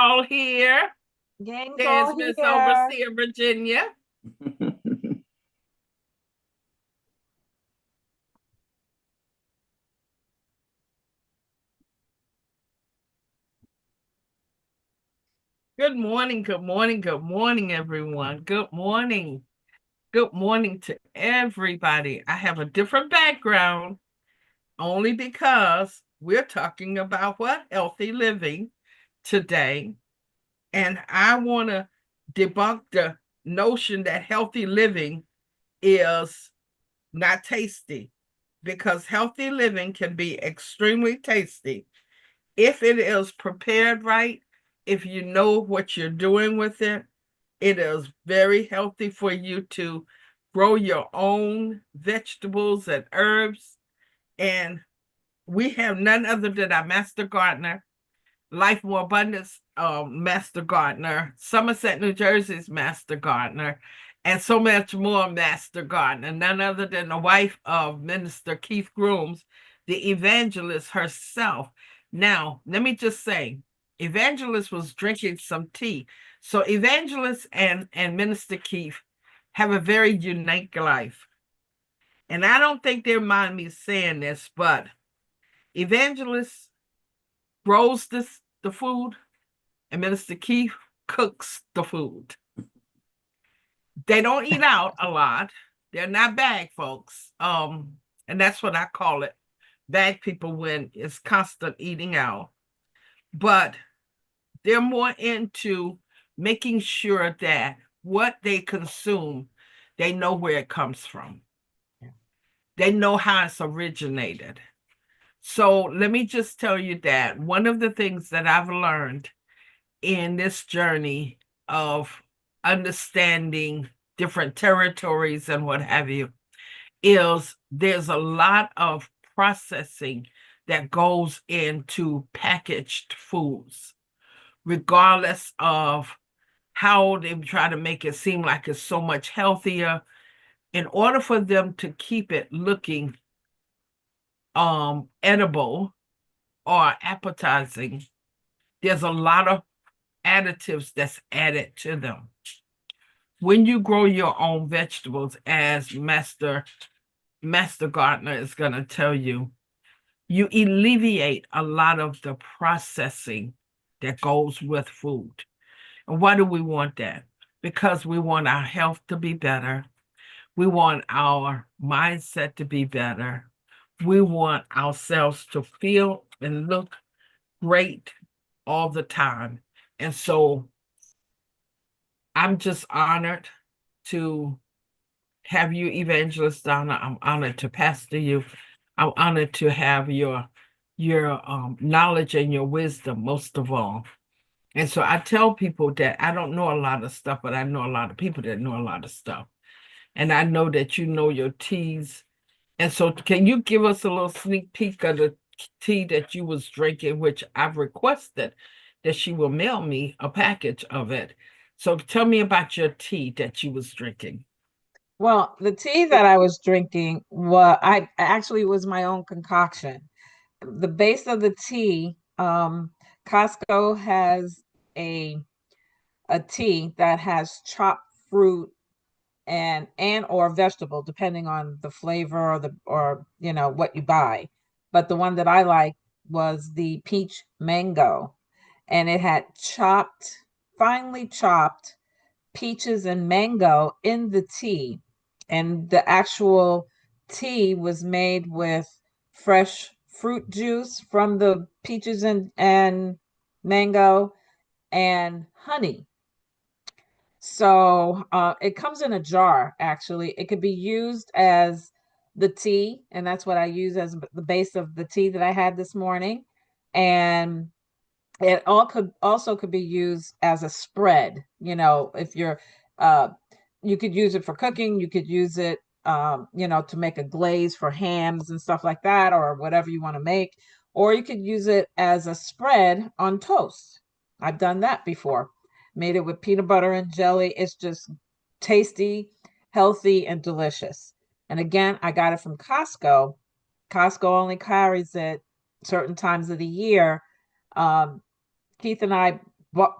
all here. Gang's There's all Miss here. Overseer Virginia. Good morning, good morning, good morning, everyone. Good morning. Good morning to everybody. I have a different background only because we're talking about what? Healthy living today. And I want to debunk the notion that healthy living is not tasty, because healthy living can be extremely tasty if it is prepared right, if you know what you're doing with it. It is very healthy for you to grow your own vegetables and herbs. And we have none other than our master gardener, Life More Abundance master gardener, Somerset, New Jersey's master gardener, and so much more master gardener, none other than the wife of Minister Keith Grooms, the evangelist herself. Now, let me just say, Evangelist was drinking some tea. So Evangelist and Minister Keith have a very unique life. And I don't think they mind me saying this, but Evangelist grows the food, and Minister Keith cooks the food. They don't eat out a lot. They're not bag folks. And that's what I call it. Bag people when it's constant eating out. But they're more into making sure that what they consume, they know where it comes from. They know how it's originated. So let me just tell you that one of the things that I've learned in this journey of understanding different territories and what have you is there's a lot of processing that goes into packaged foods, regardless of how they try to make it seem like it's so much healthier. In order for them to keep it looking edible or appetizing, there's a lot of additives that's added to them. When you grow your own vegetables, as Master Gardener is going to tell you, you alleviate a lot of the processing that goes with food. And why do we want that? Because we want our health to be better. We want our mindset to be better. We want ourselves to feel and look great all the time. And so I'm just honored to have you, Evangelist Donna. I'm honored to pastor you. I'm honored to have your knowledge and your wisdom, most of all. And so I tell people that I don't know a lot of stuff, but I know a lot of people that know a lot of stuff. And I know that you know your teas. And so can you give us a little sneak peek of the tea that you was drinking, which I've requested that she will mail me a package of it. So tell me about your tea that you was drinking. Well, the tea that I was drinking I actually was my own concoction. The base of the tea, Costco has a tea that has chopped fruit and or vegetable, depending on the flavor or what you buy. But the one that I like was the peach mango, and it had finely chopped peaches and mango in the tea. And the actual tea was made with fresh fruit juice from the peaches and mango and honey. So it comes in a jar, actually. It could be used as the tea, and that's what I use as the base of the tea that I had this morning. And it also could be used as a spread. If you're you could use it for cooking, you could use it to make a glaze for hams and stuff like that, or whatever you want to make, or you could use it as a spread on toast. I've done that before. Made it with peanut butter and jelly. It's just tasty, healthy, and delicious. And again, I got it from Costco. Costco only carries it certain times of the year. Keith and I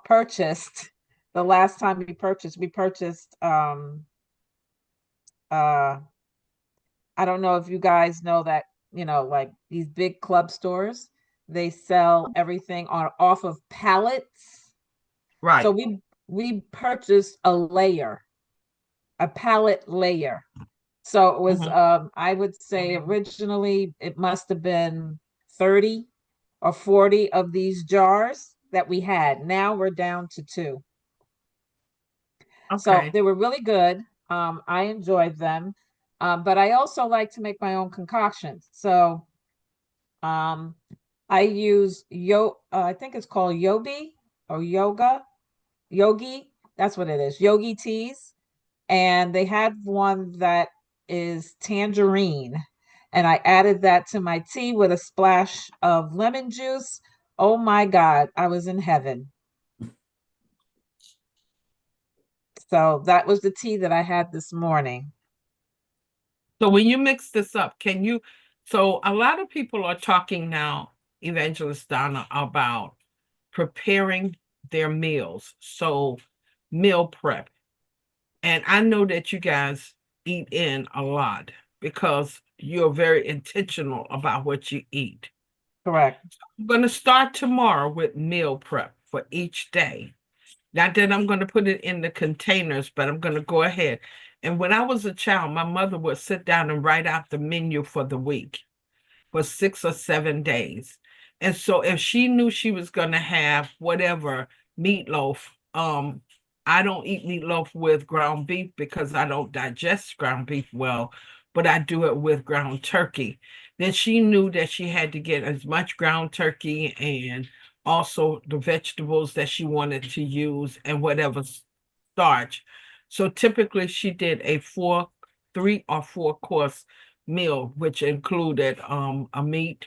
purchased the last time we purchased uh I don't know if you guys know that, like these big club stores, they sell everything on off of pallets. So Right. we purchased a pallet layer. So it was Mhm. I would say originally it must have been 30 or 40 of these jars that we had. Now we're down to two. So Okay. they were really good. I enjoyed them. But I also like to make my own concoctions. So um, I use I think it's called Yobi or Yogi. That's what it is. Yogi teas. And they had one that is tangerine. And I added that to my tea with a splash of lemon juice. Oh my God, I was in heaven. So that was the tea that I had this morning. So when you mix this up, so a lot of people are talking now, Evangelist Donna, about preparing their meals. So meal prep. And I know that you guys eat in a lot because you're very intentional about what you eat. Correct. I'm going to start tomorrow with meal prep for each day. Not that I'm going to put it in the containers, but I'm going to go ahead. And when I was a child, my mother would sit down and write out the menu for the week for 6 or 7 days. And so if she knew she was going to have whatever meatloaf, I don't eat meatloaf with ground beef because I don't digest ground beef well, but I do it with ground turkey. Then she knew that she had to get as much ground turkey and also the vegetables that she wanted to use and whatever starch. So typically she did a 3 or 4 course meal, which included a meat,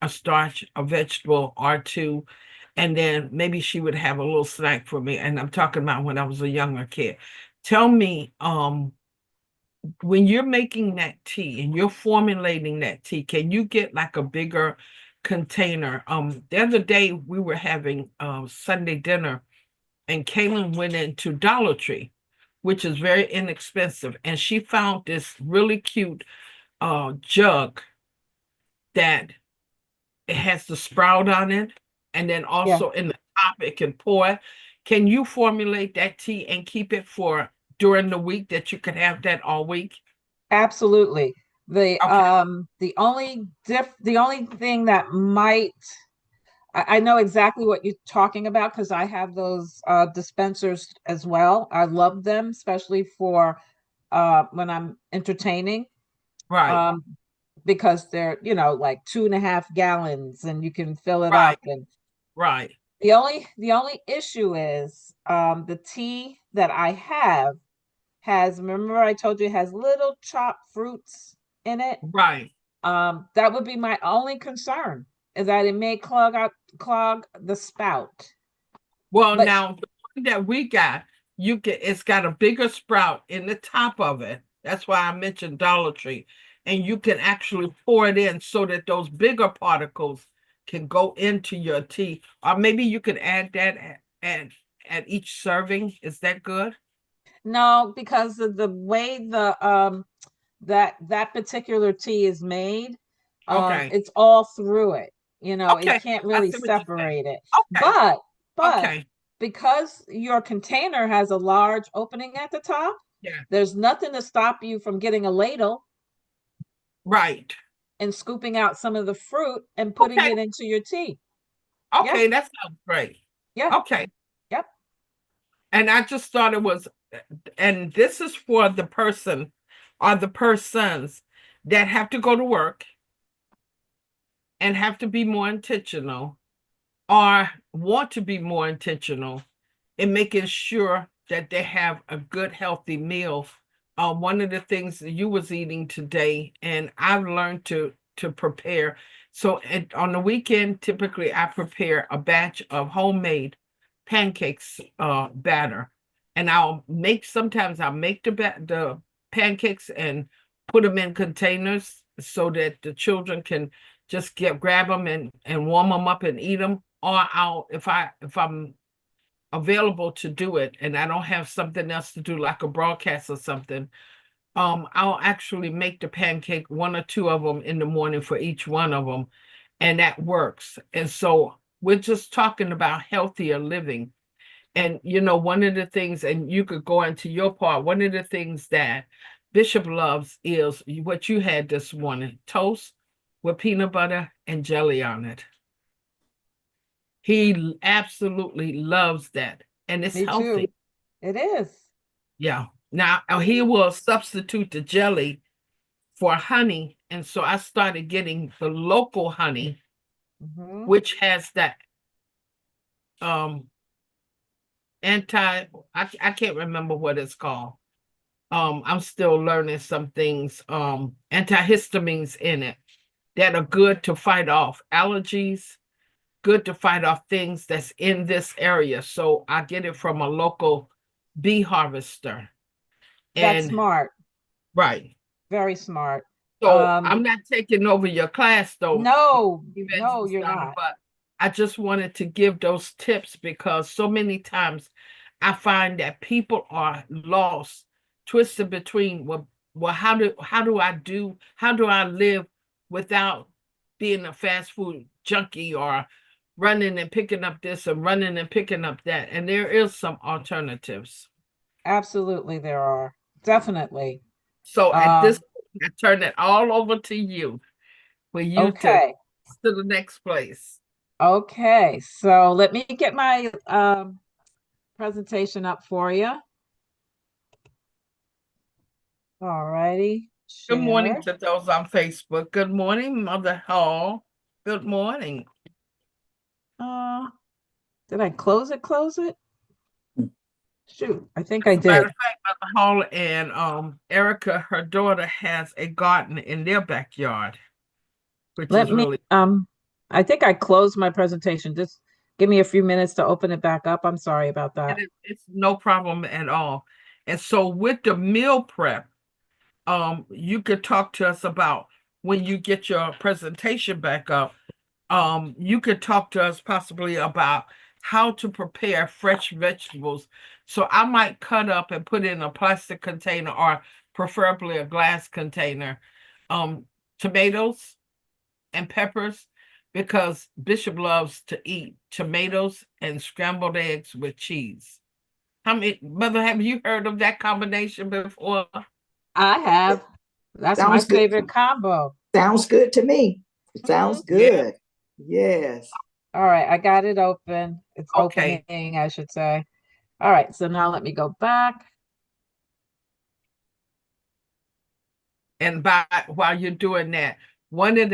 a starch, a vegetable or two, and then maybe she would have a little snack for me. And I'm talking about when I was a younger kid. Tell me, when you're making that tea and you're formulating that tea, can you get like a bigger container? The other day we were having Sunday dinner and Kaylin went into Dollar Tree, which is very inexpensive, and she found this really cute jug that it has the sprout on it, and then Yeah, also in the top it can pour it. Can you formulate that tea and keep it for during the week that you could have that all week? absolutely. Okay, The only thing that might I know exactly what you're talking about because I have those dispensers as well. I love them, especially for when I'm entertaining, right, um, because they're, like 2.5 gallons and you can fill it right, up. And right, the only issue is the tea that I have has, remember I told you it has little chopped fruits in it. right. That would be my only concern is that it may clog the spout. Well, But now the one that we got, it's got a bigger sprout in the top of it. That's why I mentioned Dollar Tree. And you can actually pour it in so that those bigger particles can go into your tea. Or maybe you could add that at each serving. Is that good? no, because of the way that particular tea is made, Okay. it's all through it. It Okay. can't I really see what you're saying. separate it. Okay. But Okay. because your container has a large opening at the top, Yeah. there's nothing to stop you from getting a ladle Right. and scooping out some of the fruit and putting Okay. it into your tea. Yeah, Okay. That sounds great. yeah, Okay. yep. And I just thought it was, and this is for the person or the persons that have to go to work and have to be more intentional or want to be more intentional in making sure that they have a good, healthy meal. One of the things that you was eating today, and I've learned to prepare. So on the weekend, typically I prepare a batch of homemade pancakes batter, and sometimes I'll make the pancakes and put them in containers so that the children can just grab them and warm them up and eat them. Or if I'm available to do it and I don't have something else to do like a broadcast or something, I'll actually make the pancake, one or two of them in the morning for each one of them, and that works. And so we're just talking about healthier living. And one of the things, and you could go into your part, one of the things that Bishop loves is what you had this morning, toast with peanut butter and jelly on it. He absolutely loves that, and it's Me too. healthy. It is. Yeah. Now he will substitute the jelly for honey, and so I started getting the local honey, which has that um I can't remember what it's called. I'm still learning some things, antihistamines in it that are good to fight off allergies, good to fight off things that's in this area. So I get it from a local bee harvester. That's And smart. right. Very smart. So I'm not taking over your class though, No, Evangelist you're Donna, not. but I just wanted to give those tips because so many times I find that people are lost, twisted between how do I live without being a fast food junkie or running and picking up this and running and picking up that. And there is some alternatives. Absolutely, there are. Definitely. So at this Um, point, I turn it all over to you for you to okay. the next place. Okay. So let me get my presentation up for you. All righty. Good morning Share. to those on Facebook. Good morning, Mother Hall. Good morning. Uh, did I close it? Close it? Shoot, I think I As a matter did. of fact, Mother Hall and Erica, her daughter, has a garden in their backyard, which Let is me really I think I closed my presentation. Just give me a few minutes to open it back up. I'm sorry about that. it's no problem at all. And so with the meal prep, you could talk to us about when you get your presentation back up. You could talk to us possibly about how to prepare fresh vegetables. So I might cut up and put in a plastic container or preferably a glass container, um, tomatoes and peppers because Bishop loves to eat tomatoes and scrambled eggs with cheese. Mother, have you heard of that combination before? I have. That's my Sounds good. favorite combo. Sounds good to me. Mhm. Sounds Yeah. good. Yes. All right, I got it open. It's Okay. opening, I should say. All right, so now let me go back. And while you're doing that, one of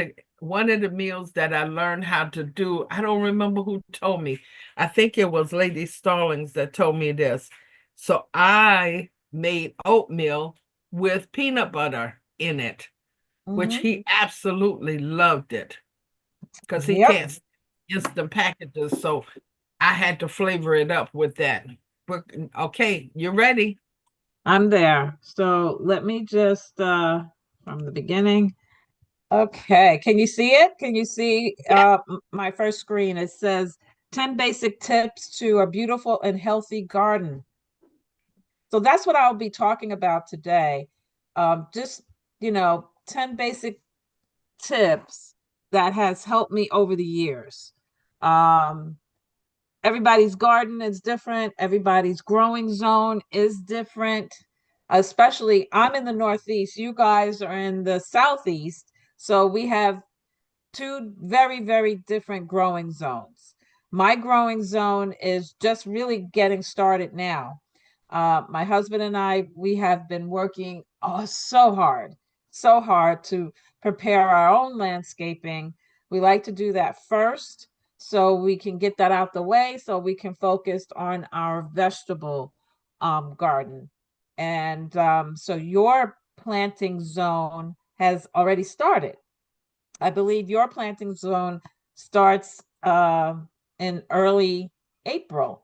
the meals that I learned how to do, I don't remember who told me. I think it was Lady Stallings that told me this. So I made oatmeal with peanut butter in it, which Mhm. he absolutely loved it because he Yep, can't instant packages. So I had to flavor it up with that. But okay, you're ready. I'm there. So let me just from the beginning. Okay, can you see it? Can you see my first screen? It says 10 basic tips to a beautiful and healthy garden. So that's what I'll be talking about today. Just, 10 basic tips that has helped me over the years. Um, Everybody's garden is different. Everybody's growing zone is different. Especially, I'm in the Northeast. You guys are in the Southeast. So we have two very, very different growing zones. My growing zone is just really getting started now. My husband and I, we have been working so hard to prepare our own landscaping. We like to do that first so we can get that out the way so we can focus on our vegetable garden. And so your planting zone has already started. I believe your planting zone starts in early April.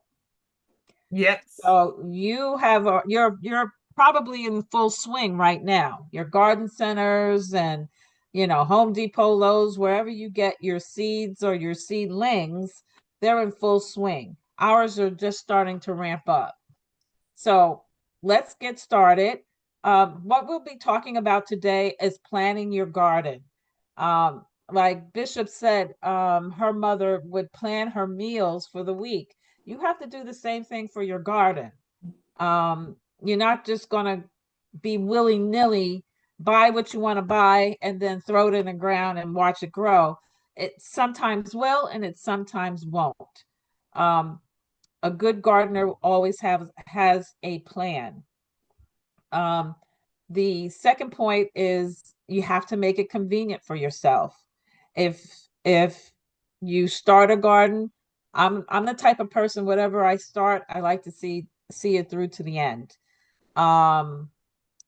Yes. So you have you're probably in full swing right now. Your garden centers and Home Depot, Lowe's, wherever you get your seeds or your seedlings, they're in full swing. Ours are just starting to ramp up. So let's get started. What we'll be talking about today is planning your garden. Like Bishop said, her mother would plan her meals for the week. You have to do the same thing for your garden. You're not just going to be willy-nilly, buy what you want to buy and then throw it in the ground and watch it grow. It sometimes will and it sometimes won't. Um, a good gardener always has a plan. Um, the second point is you have to make it convenient for yourself. If you start a garden, I'm the type of person, whatever I start, I like to see it through to the end. Um,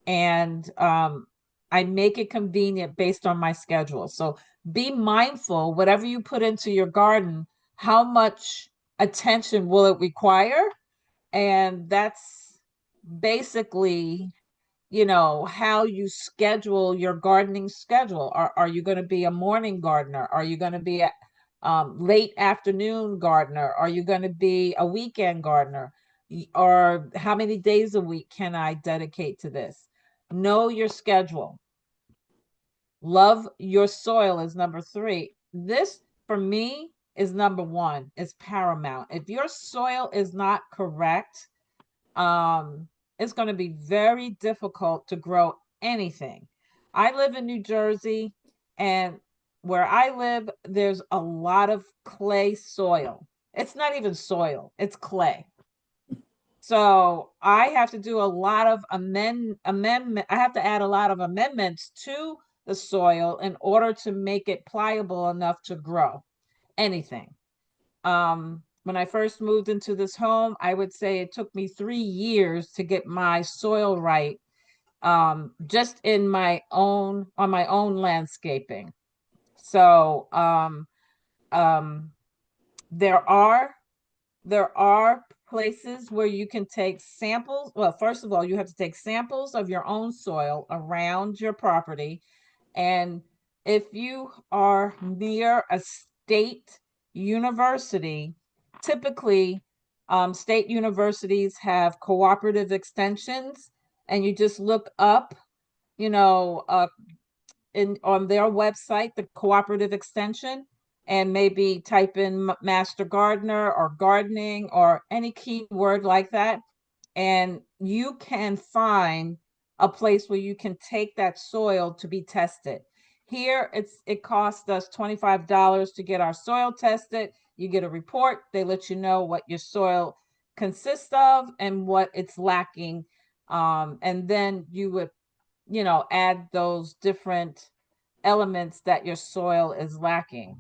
and I make it convenient based on my schedule. So be mindful, whatever you put into your garden, how much attention will it require? And that's basically, how you schedule your gardening schedule. Are you going to be a morning gardener? Are you going to be a late afternoon gardener? Are you going to be a weekend gardener? Or how many days a week can I dedicate to this? Know your schedule. Love your soil is number 3. This, for me, is number 1, is paramount. If your soil is not correct, it's going to be very difficult to grow anything. I live in New Jersey, and where I live, there's a lot of clay soil. It's not even soil, it's clay. So I have to do a lot of amendment. I have to add a lot of amendments to the soil in order to make it pliable enough to grow anything. When I first moved into this home, I would say it took me 3 years to get my soil right, just on my own landscaping. So there are places where you can take samples. Well, first of all, you have to take samples of your own soil around your property. And if you are near a state university, typically state universities have cooperative extensions, and you just look up, on their website, the cooperative extension, and maybe type in master gardener or gardening or any keyword like that. And you can find a place where you can take that soil to be tested. Here, it costs us $25 to get our soil tested. You get a report. They let you know what your soil consists of and what it's lacking. And then you would, add those different elements that your soil is lacking.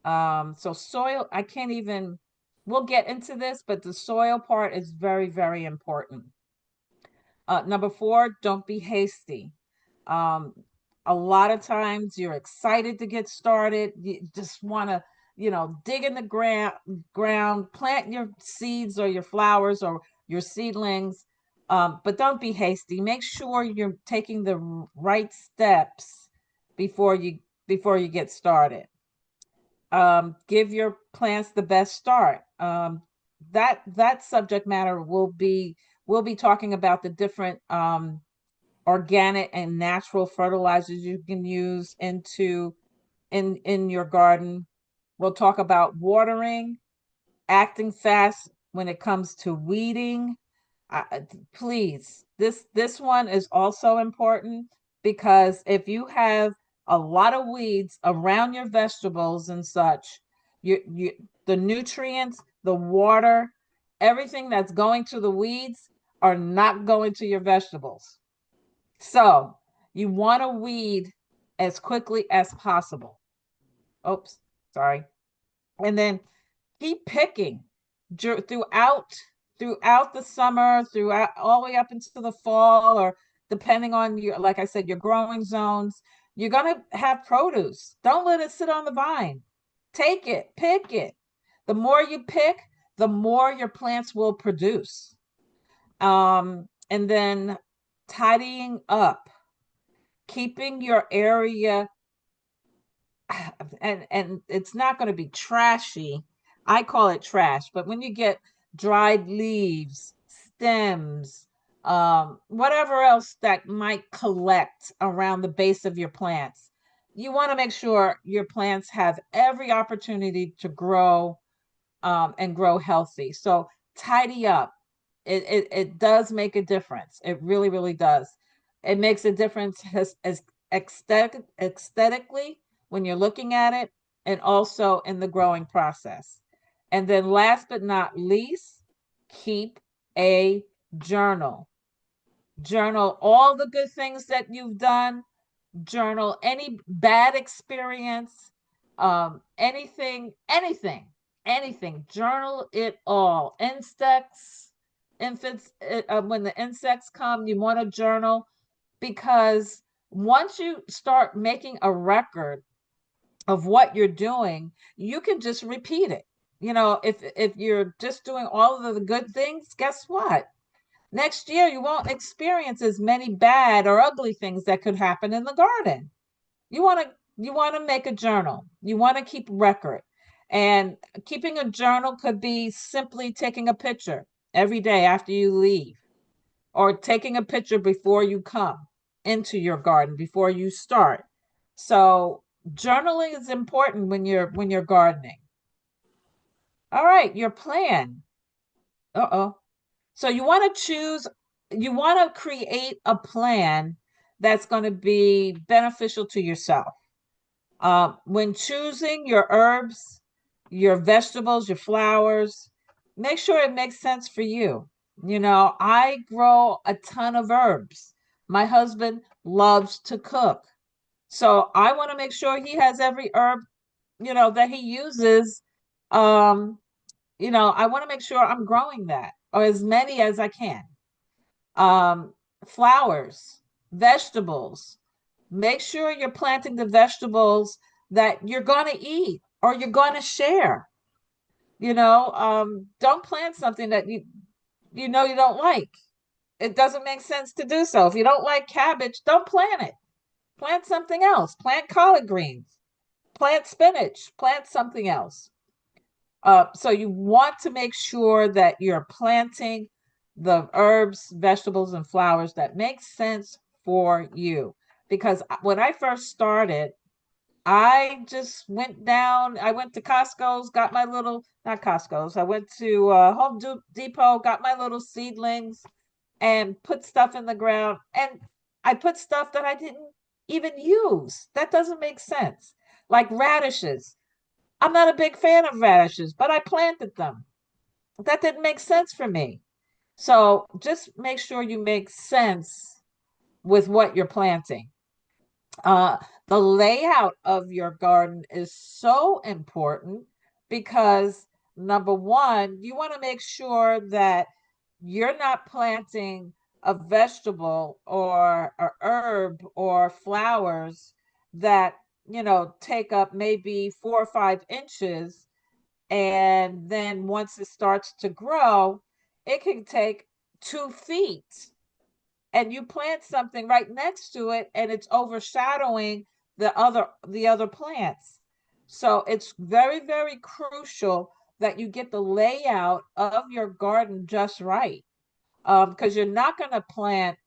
So soil, I can't even, we'll get into this, but the soil part is very, very important. Number 4, don't be hasty. Um, a lot of times you're excited to get started. You just want to, dig in the ground, plant your seeds or your flowers or your seedlings. But don't be hasty. Make sure you're taking the right steps before you get started. Give your plants the best start. That subject matter we'll be talking about the different organic and natural fertilizers you can use in your garden. We'll talk about watering, acting fast when it comes to weeding. Please, this one is also important, because if you have a lot of weeds around your vegetables and such, the nutrients, the water, everything that's going to the weeds are not going to your vegetables. So you want to weed as quickly as possible. Oops, sorry. And then keep picking throughout the summer, throughout all the way up into the fall, or depending on your, like I said, your growing zones. You're gonna have produce. Don't let it sit on the vine. Take it, pick it. The more you pick, the more your plants will produce. And then tidying up, keeping your area, and it's not going to be trashy. I call it trash, but when you get dried leaves, stems, whatever else that might collect around the base of your plants, you want to make sure your plants have every opportunity to grow and grow healthy. So tidy up. It does make a difference. It really, really does. It makes a difference as aesthetically when you're looking at it, and also in the growing process. And then last but not least, keep a journal. Journal all the good things that you've done, journal any bad experience, anything, journal it all. Infants, when the insects come, you want to journal, because once you start making a record of what you're doing, you can just repeat it. You know, if you're just doing all of the good things, guess what? Next year, you won't experience as many bad or ugly things that could happen in the garden. You want to make a journal. You want to keep record. And keeping a journal could be simply taking a picture every day after you leave, or taking a picture before you come into your garden, before you start. So journaling is important when you're gardening. All right, your plan. Uh-oh. So you want to create a plan that's going to be beneficial to yourself. When choosing your herbs, your vegetables, your flowers, make sure it makes sense for you. You know, I grow a ton of herbs. My husband loves to cook. So I want to make sure he has every herb, that he uses. Um, I want to make sure I'm growing that, or as many as I can. Um, Flowers, vegetables. Make sure you're planting the vegetables that you're going to eat or you're going to share. Don't plant something that you don't like. It doesn't make sense to do so. If you don't like cabbage, don't plant it. Plant something else. Plant collard greens. Plant spinach. Plant something else. So you want to make sure that you're planting the herbs, vegetables, and flowers that make sense for you. Because when I first started, I just went down. I went to Costco's, got my little, not Costco's. I went to Home Depot, got my little seedlings, and put stuff in the ground. And I put stuff that I didn't even use. That doesn't make sense. Like radishes. I'm not a big fan of radishes, but I planted them. That didn't make sense for me. So just make sure you make sense with what you're planting. Uh, the layout of your garden is so important because number one, you want to make sure that you're not planting a vegetable or a herb or flowers that take up maybe 4 or 5 inches, and then once it starts to grow, it can take 2 feet, and you plant something right next to it and it's overshadowing the other plants. So it's very, very crucial that you get the layout of your garden just right, because you're not going to plant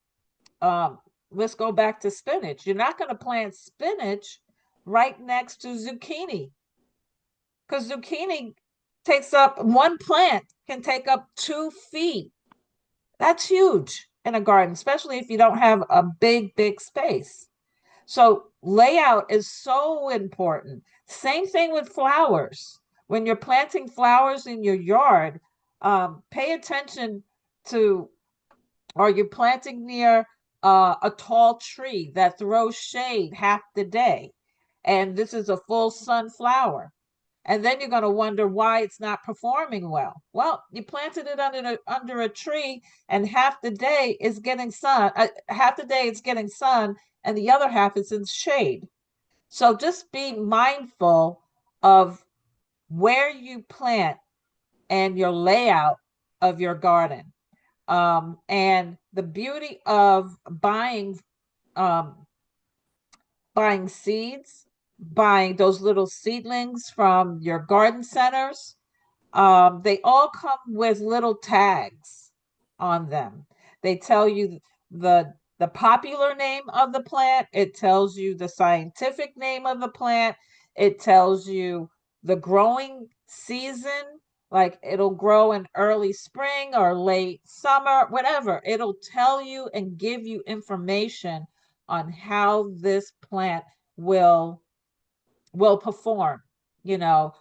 let's go back to spinach. You're not going to plant spinach right next to zucchini, because zucchini takes up, one plant can take up 2 feet. That's huge in a garden, especially if you don't have a big, big space. So layout is so important. Same thing with flowers. When you're planting flowers in your yard, pay attention to, are you planting near a tall tree that throws shade half the day? And this is a full sunflower. And then you're going to wonder why it's not performing well. Well, you planted it under a tree, and half the day is getting sun. Half the day it's getting sun, and the other half is in shade. So just be mindful of where you plant and your layout of your garden. And the beauty of um, buying seeds, buying those little seedlings from your garden centers, They all come with little tags on them. They tell you the popular name of the plant, it tells you the scientific name of the plant, it tells you the growing season, like it'll grow in early spring or late summer, whatever. It'll tell you and give you information on how this plant will perform,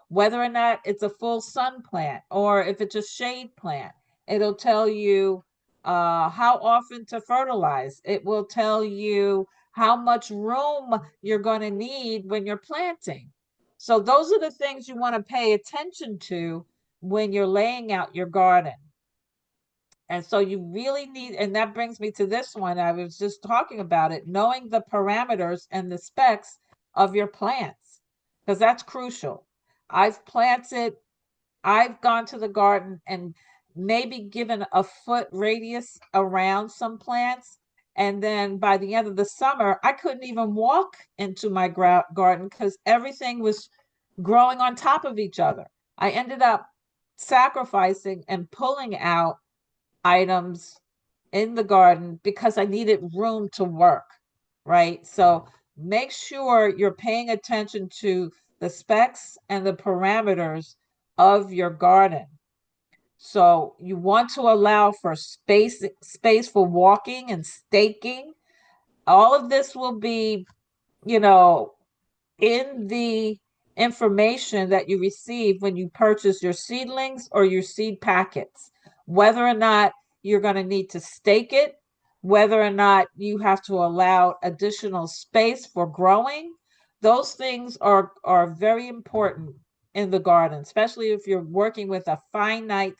whether or not it's a full sun plant or if it's a shade plant. It'll tell you how often to fertilize. It will tell you how much room you're going to need when you're planting. So those are the things you want to pay attention to when you're laying out your garden. And so you really need, and that brings me to this one. I was just talking about it, knowing the parameters and the specs of your plants, because that's crucial. I've gone to the garden and maybe given a foot radius around some plants. And then by the end of the summer, I couldn't even walk into my garden because everything was growing on top of each other. I ended up sacrificing and pulling out items in the garden because I needed room to work, right? So make sure you're paying attention to the specs and the parameters of your garden. So you want to allow for space for walking and staking. All of this will be, you know, in the information that you receive when you purchase your seedlings or your seed packets, whether or not you're going to need to stake it, whether or not you have to allow additional space for growing. Those things are very important in the garden, especially if you're working with um, a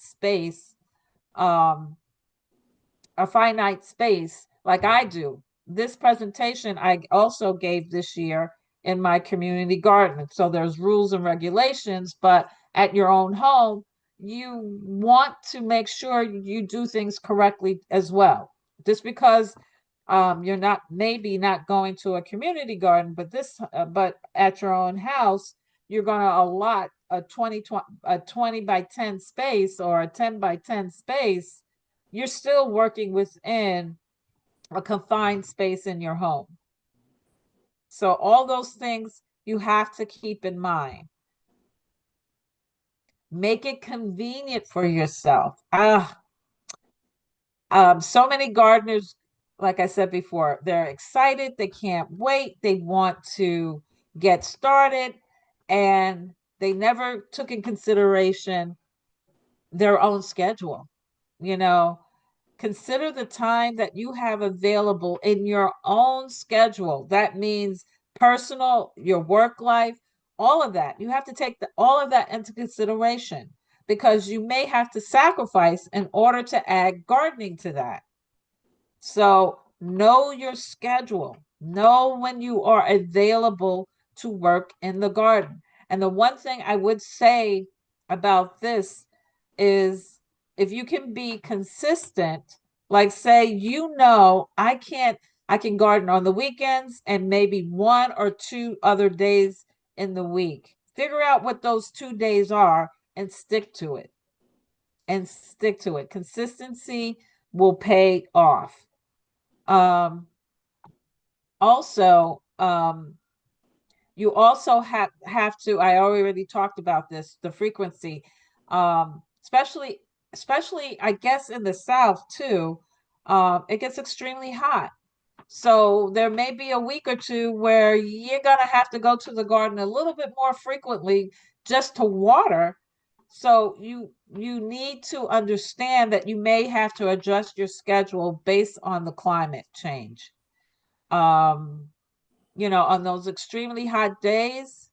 finite space like I do. This presentation I also gave this year in my community garden. So there's rules and regulations, but at your own home, you want to make sure you do things correctly as well. Just because you're not maybe not going to a community garden, but at your own house, you're going to allot a 20 by 10 space or a 10 by 10 space. You're still working within a confined space in your home. So all those things you have to keep in mind. Make it convenient for yourself. So many gardeners, like I said before, they're excited. They can't wait. They want to get started, and they never took in consideration their own schedule. Consider the time that you have available in your own schedule. That means personal, your work life, all of that. You have to take all of that into consideration because you may have to sacrifice in order to add gardening to that. So know your schedule. Know when you are available to work in the garden. And the one thing I would say about this is if you can be consistent, like say, I can garden on the weekends and maybe 1 or 2 other days in the week. Figure out what those 2 days are and stick to it. Consistency will pay off. Also, you also have to, I already talked about this, the frequency, especially I guess in the South too, it gets extremely hot. So there may be a week or two where you're gonna have to go to the garden a little bit more frequently just to water. So you need to understand that you may have to adjust your schedule based on the climate change. On those extremely hot days,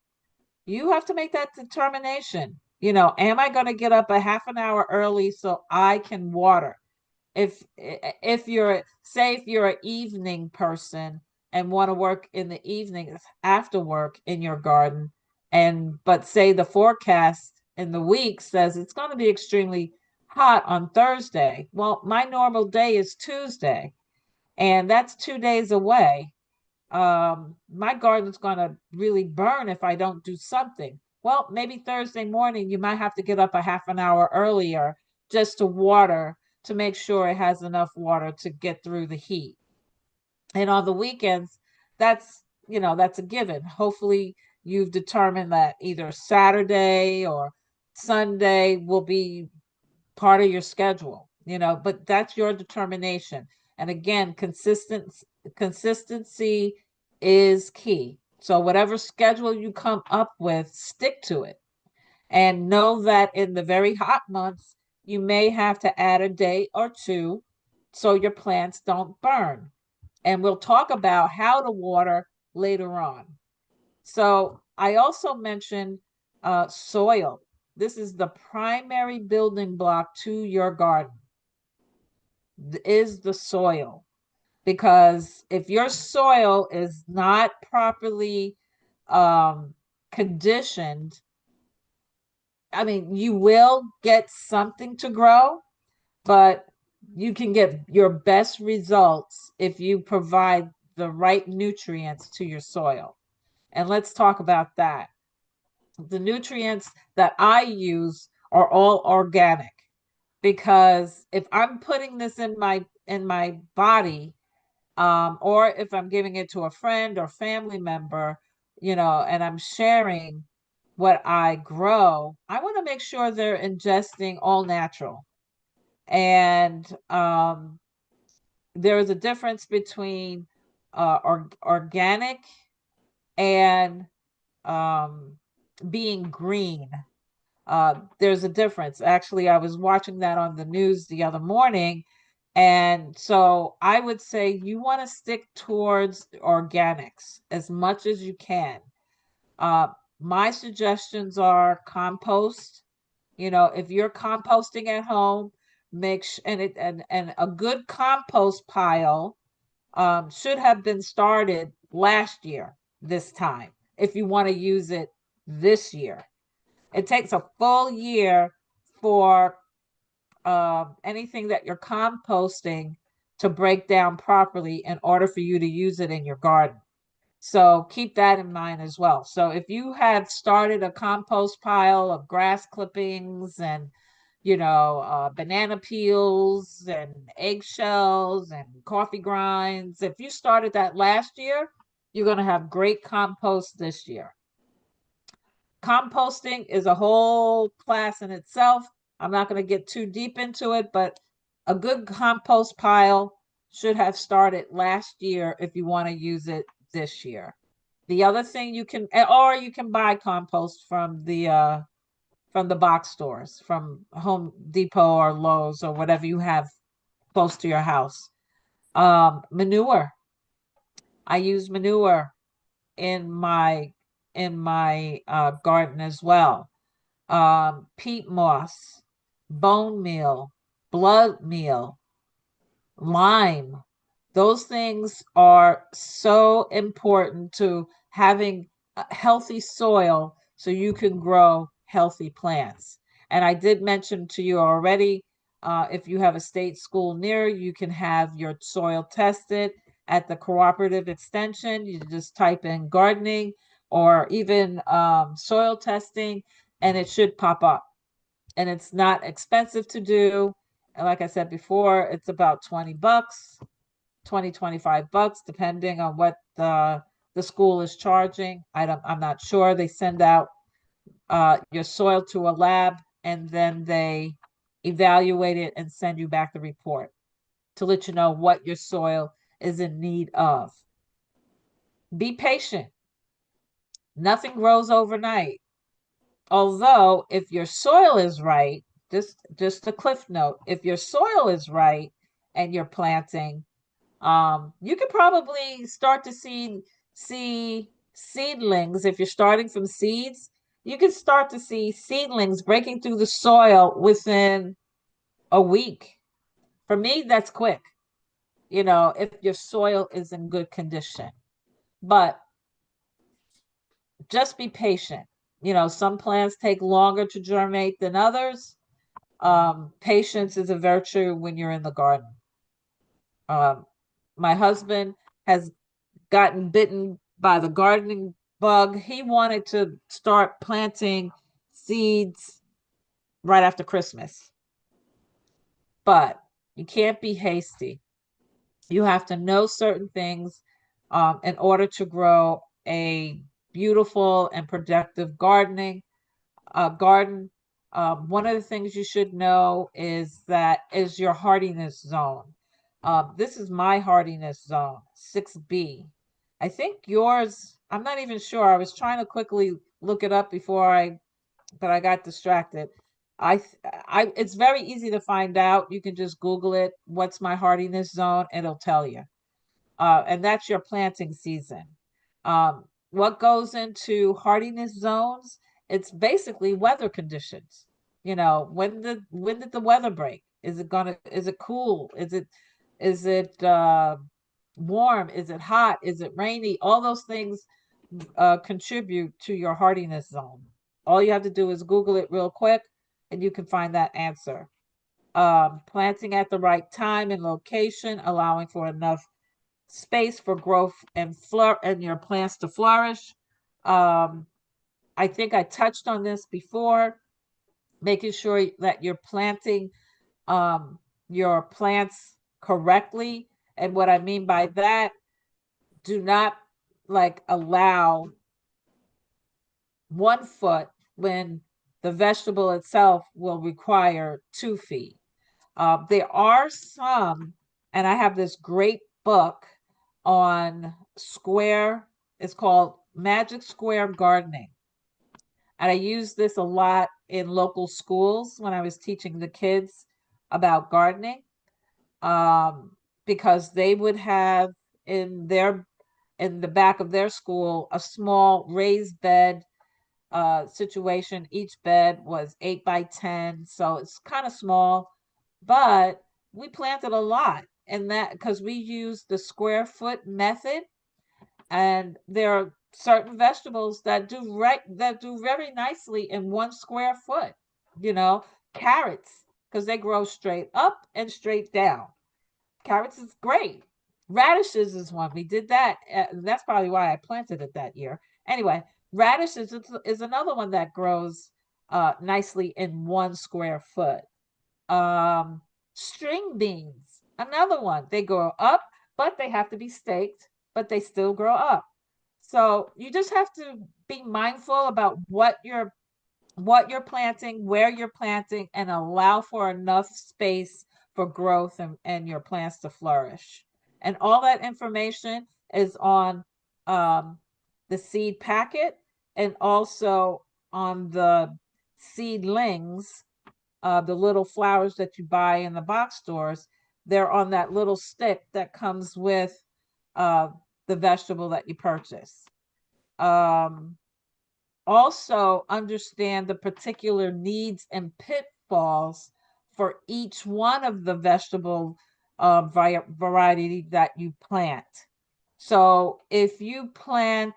you have to make that determination. Am I going to get up a half an hour early so I can water? If you're an evening person and want to work in the evenings after work in your garden, but say the forecast in the week says it's going to be extremely hot on Thursday. Well, my normal day is Tuesday, and that's 2 days away. My garden's going to really burn if I don't do something. well, maybe Thursday morning, you might have to get up a half an hour earlier just to water, to make sure it has enough water to get through the heat. And on the weekends, that's, that's a given. Hopefully you've determined that either Saturday or Sunday will be part of your schedule, but that's your determination. And again, consistency is key. So whatever schedule you come up with, stick to it. And know that in the very hot months, you may have to add a day or two so your plants don't burn. And we'll talk about how to water later on. So I also mentioned soil. This is the primary building block to your garden, is the soil. Because if your soil is not properly conditioned, I mean, you will get something to grow, but you can get your best results if you provide the right nutrients to your soil. And let's talk about that. The nutrients that I use are all organic, because if I'm putting this in my body, or if I'm giving it to a friend or family member, and I'm sharing what I grow, I want to make sure they're ingesting all natural. And there is a difference between organic and being green. There's a difference. Actually, I was watching that on the news the other morning. And so I would say you want to stick towards organics as much as you can. My suggestions are compost. If you're composting at home, and a good compost pile should have been started last year, this time, if you want to use it this year. It takes a full year for anything that you're composting to break down properly in order for you to use it in your garden. So keep that in mind as well. So if you have started a compost pile of grass clippings and, banana peels and eggshells and coffee grinds, if you started that last year, you're going to have great compost this year. Composting is a whole class in itself. I'm not going to get too deep into it, but a good compost pile should have started last year if you want to use it this year. The other thing you can buy compost from the box stores, from Home Depot or Lowe's or whatever you have close to your house. Manure. I use manure in my garden as well. Peat moss, bone meal, blood meal, lime. Those things are so important to having a healthy soil so you can grow healthy plants. And I did mention to you already, if you have a state school near, you can have your soil tested at the cooperative extension. You just type in gardening or even soil testing, and it should pop up. And it's not expensive to do. And like I said before, it's about $20, 20, $25, depending on what the school is charging. I'm not sure. They send out your soil to a lab, and then they evaluate it and send you back the report to let you know what your soil is in need of. Be patient. Nothing grows overnight. Although if your soil is right, just a cliff note, if your soil is right and you're planting, you could probably start to see seedlings. If you're starting from seeds, you can start to see seedlings breaking through the soil within a week. For me, that's quick, if your soil is in good condition. But just be patient. Some plants take longer to germinate than others. Patience is a virtue when you're in the garden. My husband has gotten bitten by the gardening bug. He wanted to start planting seeds right after Christmas, but you can't be hasty. You have to know certain things in order to grow a beautiful and productive garden. One of the things you should know is that is your hardiness zone. This is my hardiness zone, 6B. I think yours, I'm not even sure. I was trying to quickly look it up but I got distracted. It's very easy to find out. You can just Google it. What's my hardiness zone? It'll tell you. And that's your planting season. What goes into hardiness zones? It's basically weather conditions. You know, when did the weather break? Is it cool? Is it warm? Is it hot? Is it rainy? All those things contribute to your hardiness zone. All you have to do is Google it real quick and you can find that answer. Planting at the right time and location, allowing for enough space for growth and your plants to flourish. I think I touched on this before, making sure that you're planting your plants correctly. And what I mean by that, do not allow 1 foot when the vegetable itself will require 2 feet. There are some, and I have this great book on square. It's called Magic Square Gardening. And I use this a lot in local schools when I was teaching the kids about gardening, because they would have in the back of their school a small raised bed situation. Each bed was 8 by 10, so it's kind of small, but we planted a lot, and that because we use the square foot method, and there are certain vegetables that do very nicely in 1 square foot. You know, carrots, because they grow straight up and straight down. Carrots is great. Radishes is one. We did that. That's probably why I planted it that year. Anyway, radishes is another one that grows nicely in 1 square foot. String beans, another one. They grow up, but they have to be staked, but they still grow up. So you just have to be mindful about what you're planting, where you're planting, and allow for enough space for growth and your plants to flourish. And all that information is on the seed packet and also on the seedlings, the little flowers that you buy in the box stores. They're on that little stick that comes with the vegetable that you purchase. Also understand the particular needs and pitfalls for each one of the vegetable variety that you plant. So if you plant,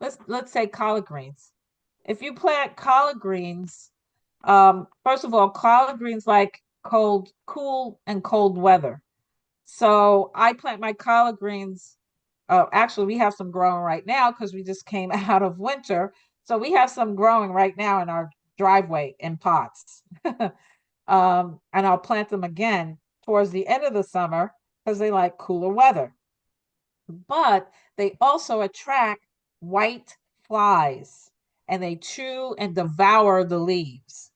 let's say collard greens. If you plant collard greens, first of all, collard greens like cool and cold weather. So I plant my collard greens. Actually, we have some growing right now because we just came out of winter. So we have some growing right now in our driveway in pots. And I'll plant them again towards the end of the summer because they like cooler weather. But they also attract white flies and they chew and devour the leaves.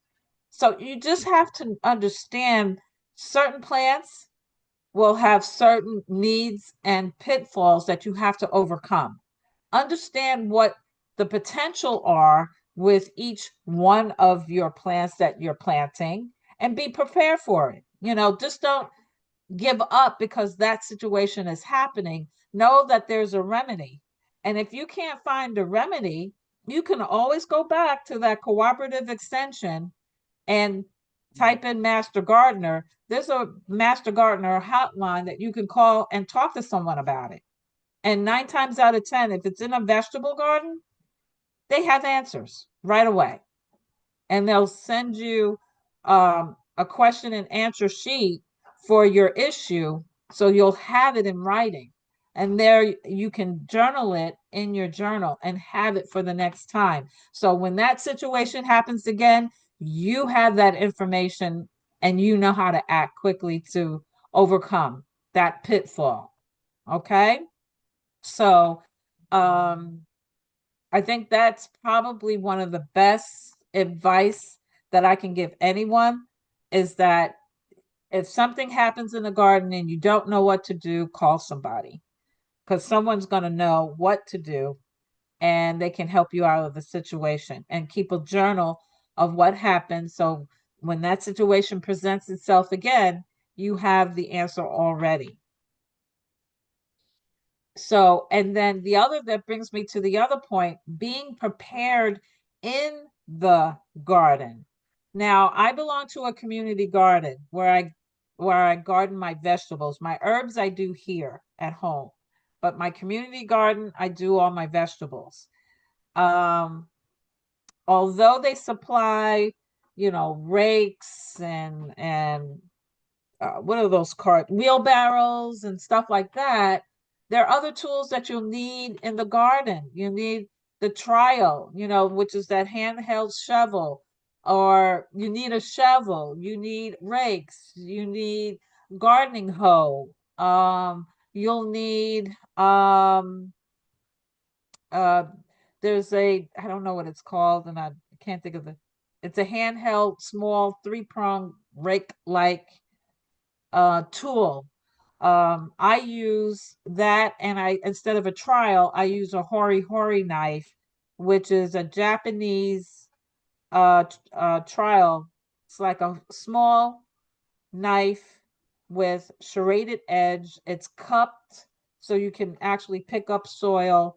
So you just have to understand certain plants will have certain needs and pitfalls that you have to overcome. Understand what the potential are with each one of your plants that you're planting and be prepared for it. You know, just don't give up because that situation is happening. Know that there's a remedy. And if you can't find a remedy, you can always go back to that cooperative extension and type in Master Gardener. There's a Master Gardener hotline that you can call and talk to someone about it. And 9 times out of 10, if it's in a vegetable garden, they have answers right away. And they'll send you a question and answer sheet for your issue. So you'll have it in writing. And there you can journal it in your journal and have it for the next time. So when that situation happens again, you have that information and you know how to act quickly to overcome that pitfall. Okay. So I think that's probably one of the best advice that I can give anyone, is that if something happens in the garden and you don't know what to do, call somebody, because someone's going to know what to do and they can help you out of the situation, and keep a journal of what happened. So when that situation presents itself again, you have the answer already. So, and then the other, that brings me to the other point, being prepared in the garden. Now, I belong to a community garden where I garden my vegetables. My herbs I do here at home, but my community garden, I do all my vegetables. Although they supply, rakes and what are those wheelbarrows and stuff like that, there are other tools that you'll need in the garden. You need the trowel, which is that handheld shovel, or you need a shovel, you need rakes, you need gardening hoe. You'll need uh there's I don't know what it's called, and I can't think of it's a handheld small 3-pronged rake like tool. I use that, and instead of a trowel, I use a hori knife, which is a Japanese trowel. It's like a small knife with serrated edge. It's cupped so you can actually pick up soil.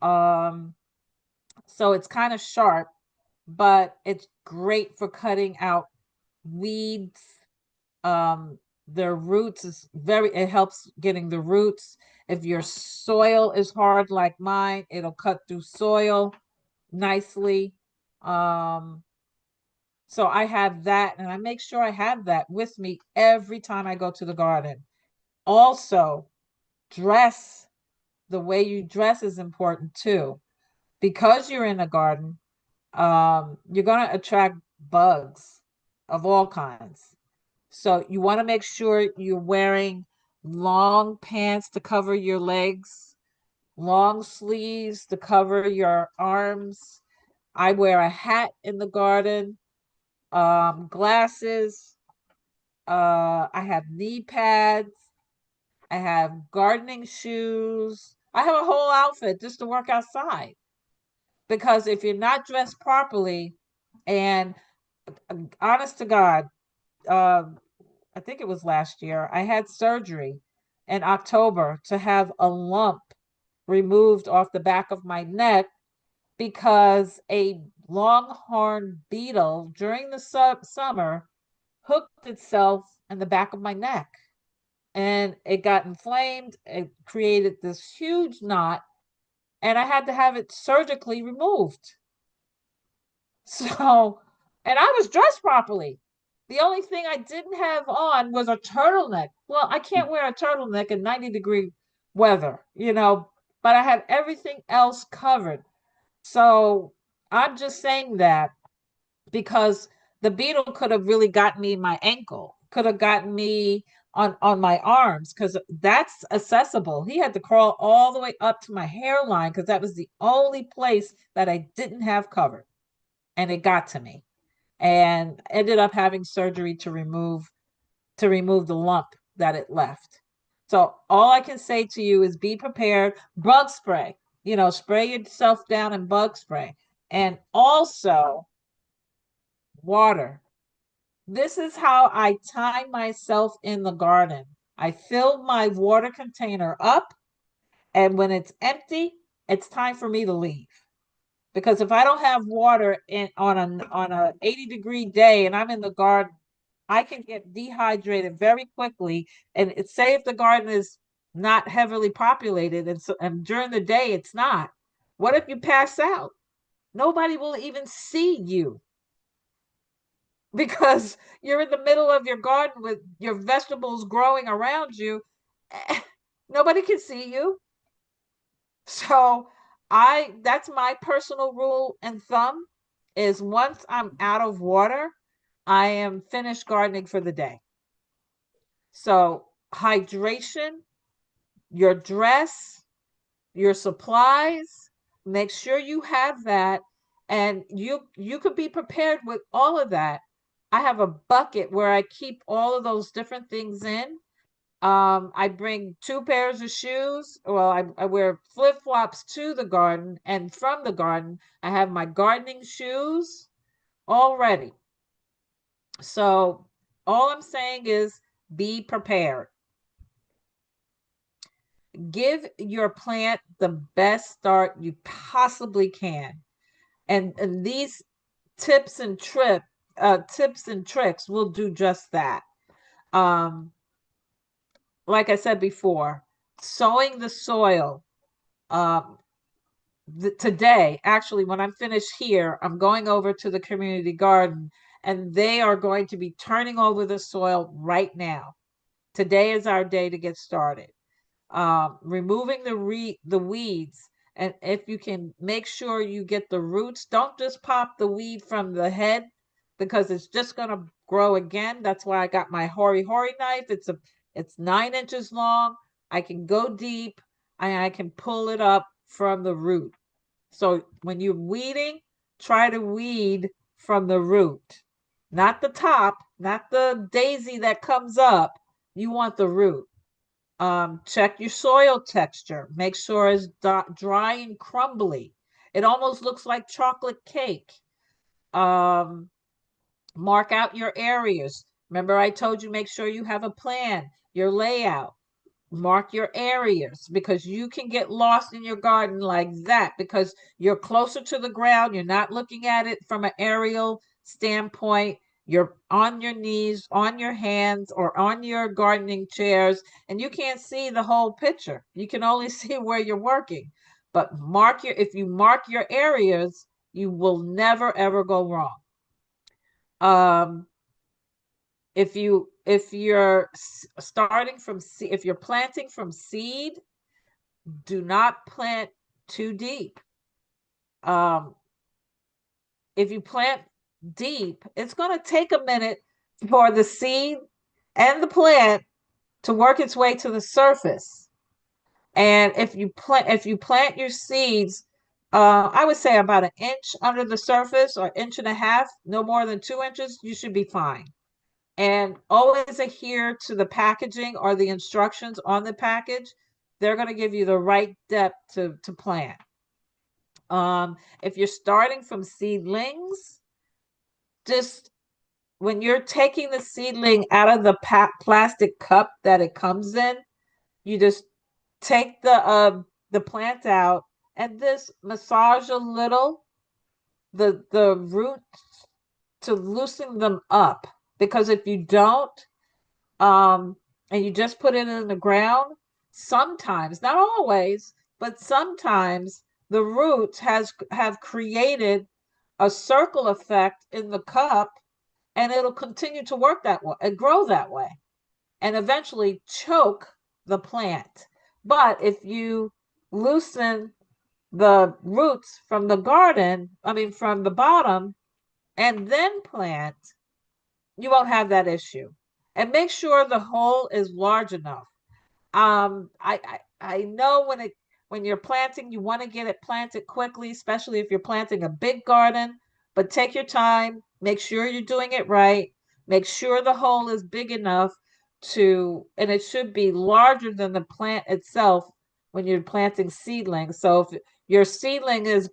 So it's kind of sharp, but it's great for cutting out weeds. Their roots it helps getting the roots. If your soil is hard like mine, it'll cut through soil nicely. So I have that, and I make sure I have that with me every time I go to the garden. Also, dress. The way you dress is important too, because you're in a garden. You're going to attract bugs of all kinds. So you want to make sure you're wearing long pants to cover your legs, long sleeves to cover your arms. I wear a hat in the garden, glasses. I have knee pads. I have gardening shoes. I have a whole outfit just to work outside. Because if you're not dressed properly, and honest to God, I think it was last year, I had surgery in October to have a lump removed off the back of my neck because a longhorn beetle during the summer hooked itself in the back of my neck, and it got inflamed. It created this huge knot, and I had to have it surgically removed. So, and I was dressed properly. The only thing I didn't have on was a turtleneck. Well, I can't wear a turtleneck in 90-degree weather, but I had everything else covered. So I'm just saying that because the beetle could have really gotten me in my ankle, could have gotten me on my arms, because that's accessible. He had to crawl all the way up to my hairline because that was the only place that I didn't have covered. And it got to me, and ended up having surgery to remove the lump that it left. So all I can say to you is be prepared. Bug spray, spray yourself down in bug spray, and also water. This is how I time myself in the garden. I fill my water container up, and when it's empty, it's time for me to leave. Because if I don't have water on a 80-degree day and I'm in the garden, I can get dehydrated very quickly. And say if the garden is not heavily populated, and during the day it's not. What if you pass out? Nobody will even see you because you're in the middle of your garden with your vegetables growing around you. Nobody can see you. So that's my personal rule and thumb is once I'm out of water, I am finished gardening for the day. So hydration, your dress, your supplies, make sure you have that, and you could be prepared with all of that. I have a bucket where I keep all of those different things in. I bring 2 pairs of shoes. Well, I wear flip-flops to the garden, and from the garden, I have my gardening shoes all ready. So all I'm saying is be prepared. Give your plant the best start you possibly can. And these tips and tricks will do just that. Um, like I said before, sowing the soil. Um, Today, actually, when I'm finished here, I'm going over to the community garden, and they are going to be turning over the soil right now. Today is our day to get started. Removing the weeds, and if you can make sure you get the roots, don't just pop the weed from the head because it's just going to grow again. That's why I got my hori knife. It's 9 inches long. I can go deep and I can pull it up from the root. So when you're weeding, try to weed from the root, not the top, not the daisy that comes up. You want the root. Check your soil texture. Make sure it's dry and crumbly. It almost looks like chocolate cake. Um, Mark out your areas. Remember, I told you make sure you have a plan, your layout. Mark your areas because you can get lost in your garden like that because you're closer to the ground. You're not looking at it from an aerial standpoint. You're on your knees, on your hands, or on your gardening chairs, and you can't see the whole picture. You can only see where you're working. But if you mark your areas, you will never ever go wrong. If you're starting from if you're planting from seed, do not plant too deep. If you plant deep, it's going to take a minute for the seed and the plant to work its way to the surface. And if you plant your seeds, I would say about 1 inch under the surface or 1.5 inches, no more than 2 inches, you should be fine. And always adhere to the packaging or the instructions on the package. They're going to give you the right depth to plant. If you're starting from seedlings, just when you're taking the seedling out of the plastic cup that it comes in, you just take the plant out and just massage a little the roots to loosen them up. Because if you don't, and you just put it in the ground, sometimes, not always, but sometimes the roots have created a circle effect in the cup, and it'll continue to work that way and grow that way and eventually choke the plant. But if you loosen the roots from the garden, from the bottom, and then plant, you won't have that issue. And make sure the hole is large enough. I know when you're planting, you want to get it planted quickly, especially if you're planting a big garden, but take your time, make sure you're doing it right, make sure the hole is big enough and it should be larger than the plant itself when you're planting seedlings. So if your seedling is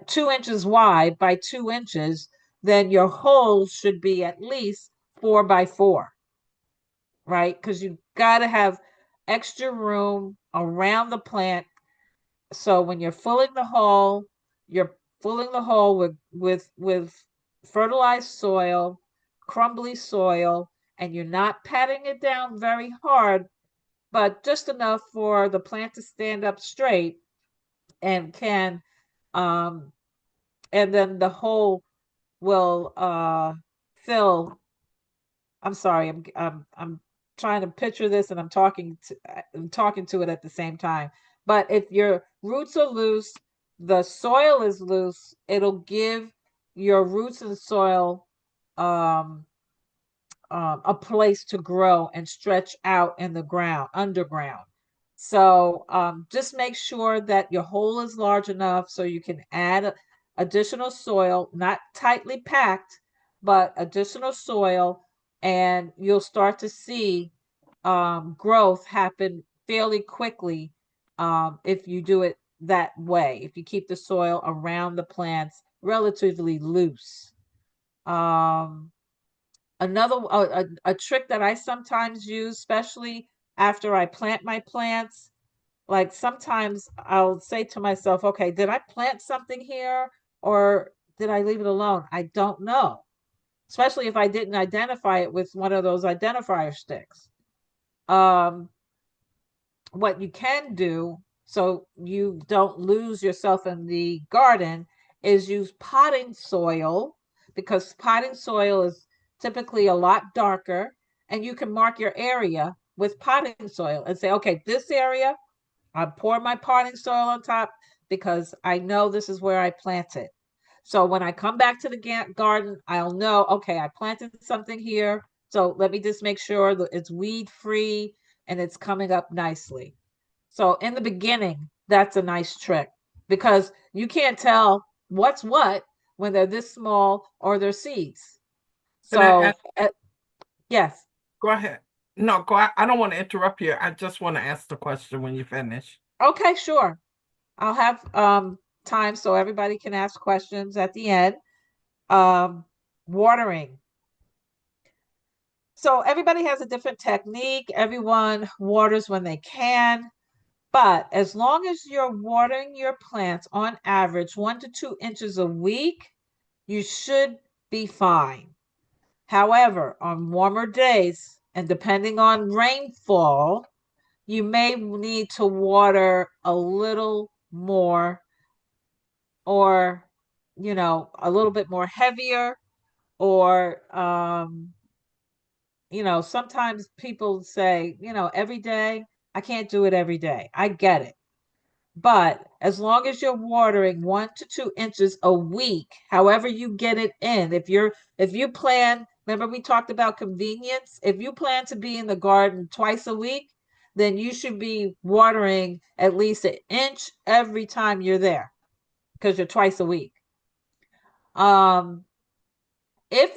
2 inches wide by 2 inches, then your hole should be at least 4 by 4, right? Because you got to have extra room around the plant. So when you're filling the hole, you're filling the hole with fertilized soil, crumbly soil, and you're not patting it down very hard, but just enough for the plant to stand up straight and can and then the hole will fill. I'm sorry, I'm trying to picture this and I'm talking to it at the same time. But if your roots are loose, the soil is loose, it'll give your roots and soil um, a place to grow and stretch out in the ground, underground. So just make sure that your hole is large enough so you can add additional soil, not tightly packed, but additional soil, and you'll start to see growth happen fairly quickly if you do it that way, if you keep the soil around the plants relatively loose. Um, Another a trick that I sometimes use, especially after I plant my plants, like sometimes I'll say to myself, okay, did I plant something here or did I leave it alone? I don't know, especially if I didn't identify it with one of those identifier sticks. Um, what you can do so you don't lose yourself in the garden is use potting soil, because potting soil is typically a lot darker, and you can mark your area with potting soil and say, okay, this area, I pour my potting soil on top because I know this is where I planted. So when I come back to the garden, I'll know, okay, I planted something here. So let me just make sure that it's weed free and it's coming up nicely. So in the beginning, that's a nice trick because you can't tell what's what when they're this small or they're seeds. Can I So ask, yes. go ahead. No, I don't want to interrupt you. I just want to ask the question when you finish. Okay, sure. I'll have time so everybody can ask questions at the end. Watering. So everybody has a different technique. Everyone waters when they can. But as long as you're watering your plants on average 1 to 2 inches a week, you should be fine. However, on warmer days and depending on rainfall, you may need to water a little more, or a little bit more heavier, or sometimes people say, every day. I can't do it every day. I get it. But as long as you're watering 1 to 2 inches a week, however you get it in, if you plan, remember we talked about convenience. If you plan to be in the garden twice a week, then you should be watering at least an inch every time you're there because you're twice a week. If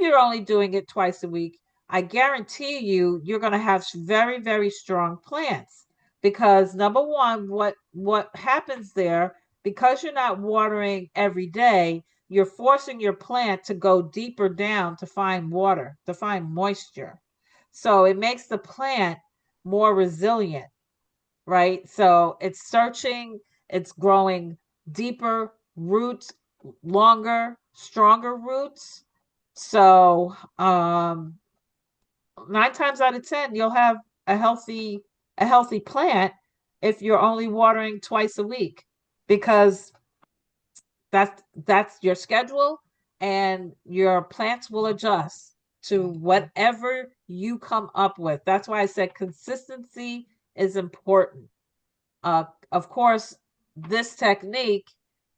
you're only doing it twice a week, I guarantee you're going to have very, very strong plants, because number one, what happens there, because you're not watering every day, you're forcing your plant to go deeper down to find water, to find moisture. So it makes the plant more resilient, right? So it's searching, it's growing deeper roots, longer, stronger roots. So 9 times out of 10, you'll have a healthy plant if you're only watering twice a week, because that's your schedule, and your plants will adjust to whatever you come up with. That's why I said consistency is important. Of course, this technique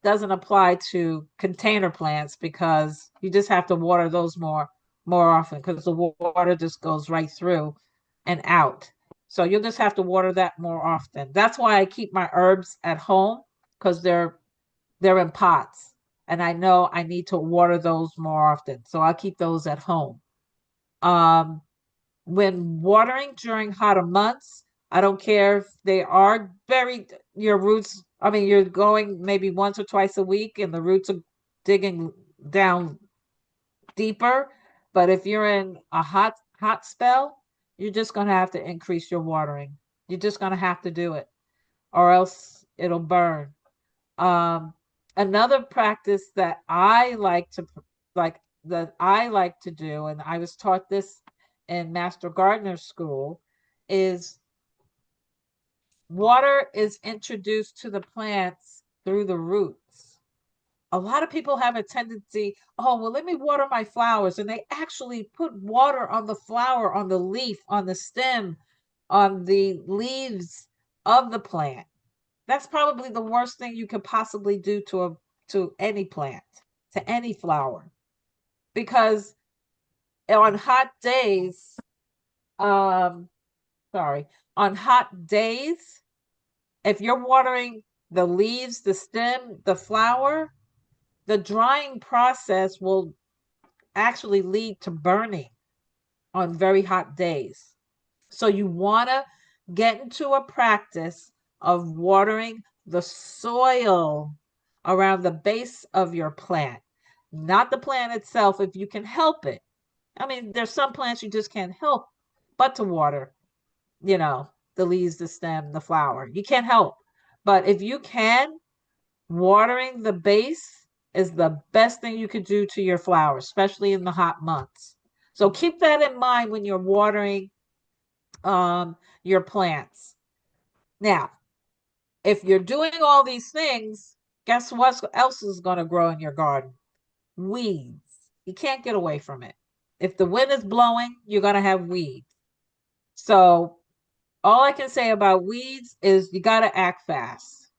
doesn't apply to container plants because you just have to water those more often, because the water just goes right through and out. So you'll just have to water that more often. That's why I keep my herbs at home, because they're in pots, and I know I need to water those more often. So I'll keep those at home. Um, when watering during hotter months, I don't care if they are buried, your roots, I mean, you're going maybe once or twice a week and the roots are digging down deeper. But if you're in a hot spell, you're just going to have to increase your watering. You're just going to have to do it, or else it'll burn. Um, Another practice that I like to do, and I was taught this in Master Gardener School, is water is introduced to the plants through the roots. a lot of people have a tendency, oh, well, let me water my flowers. And they actually put water on the flower, on the leaf, on the stem, on the leaves of the plant. That's probably the worst thing you could possibly do to any plant, to any flower. Because on hot days, on hot days, if you're watering the leaves, the stem, the flower, the drying process will actually lead to burning on very hot days. So you want to get into a practice of watering the soil around the base of your plant, not the plant itself if you can help it. I mean, there's some plants you just can't help but to water, the leaves, the stem, the flower. You can't help. But if you can, watering the base is the best thing you could do to your flowers, especially in the hot months. So keep that in mind when you're watering your plants. Now, if you're doing all these things, guess what else is going to grow in your garden? Weeds. You can't get away from it. If the wind is blowing, you're going to have weeds. So all I can say about weeds is you got to act fast.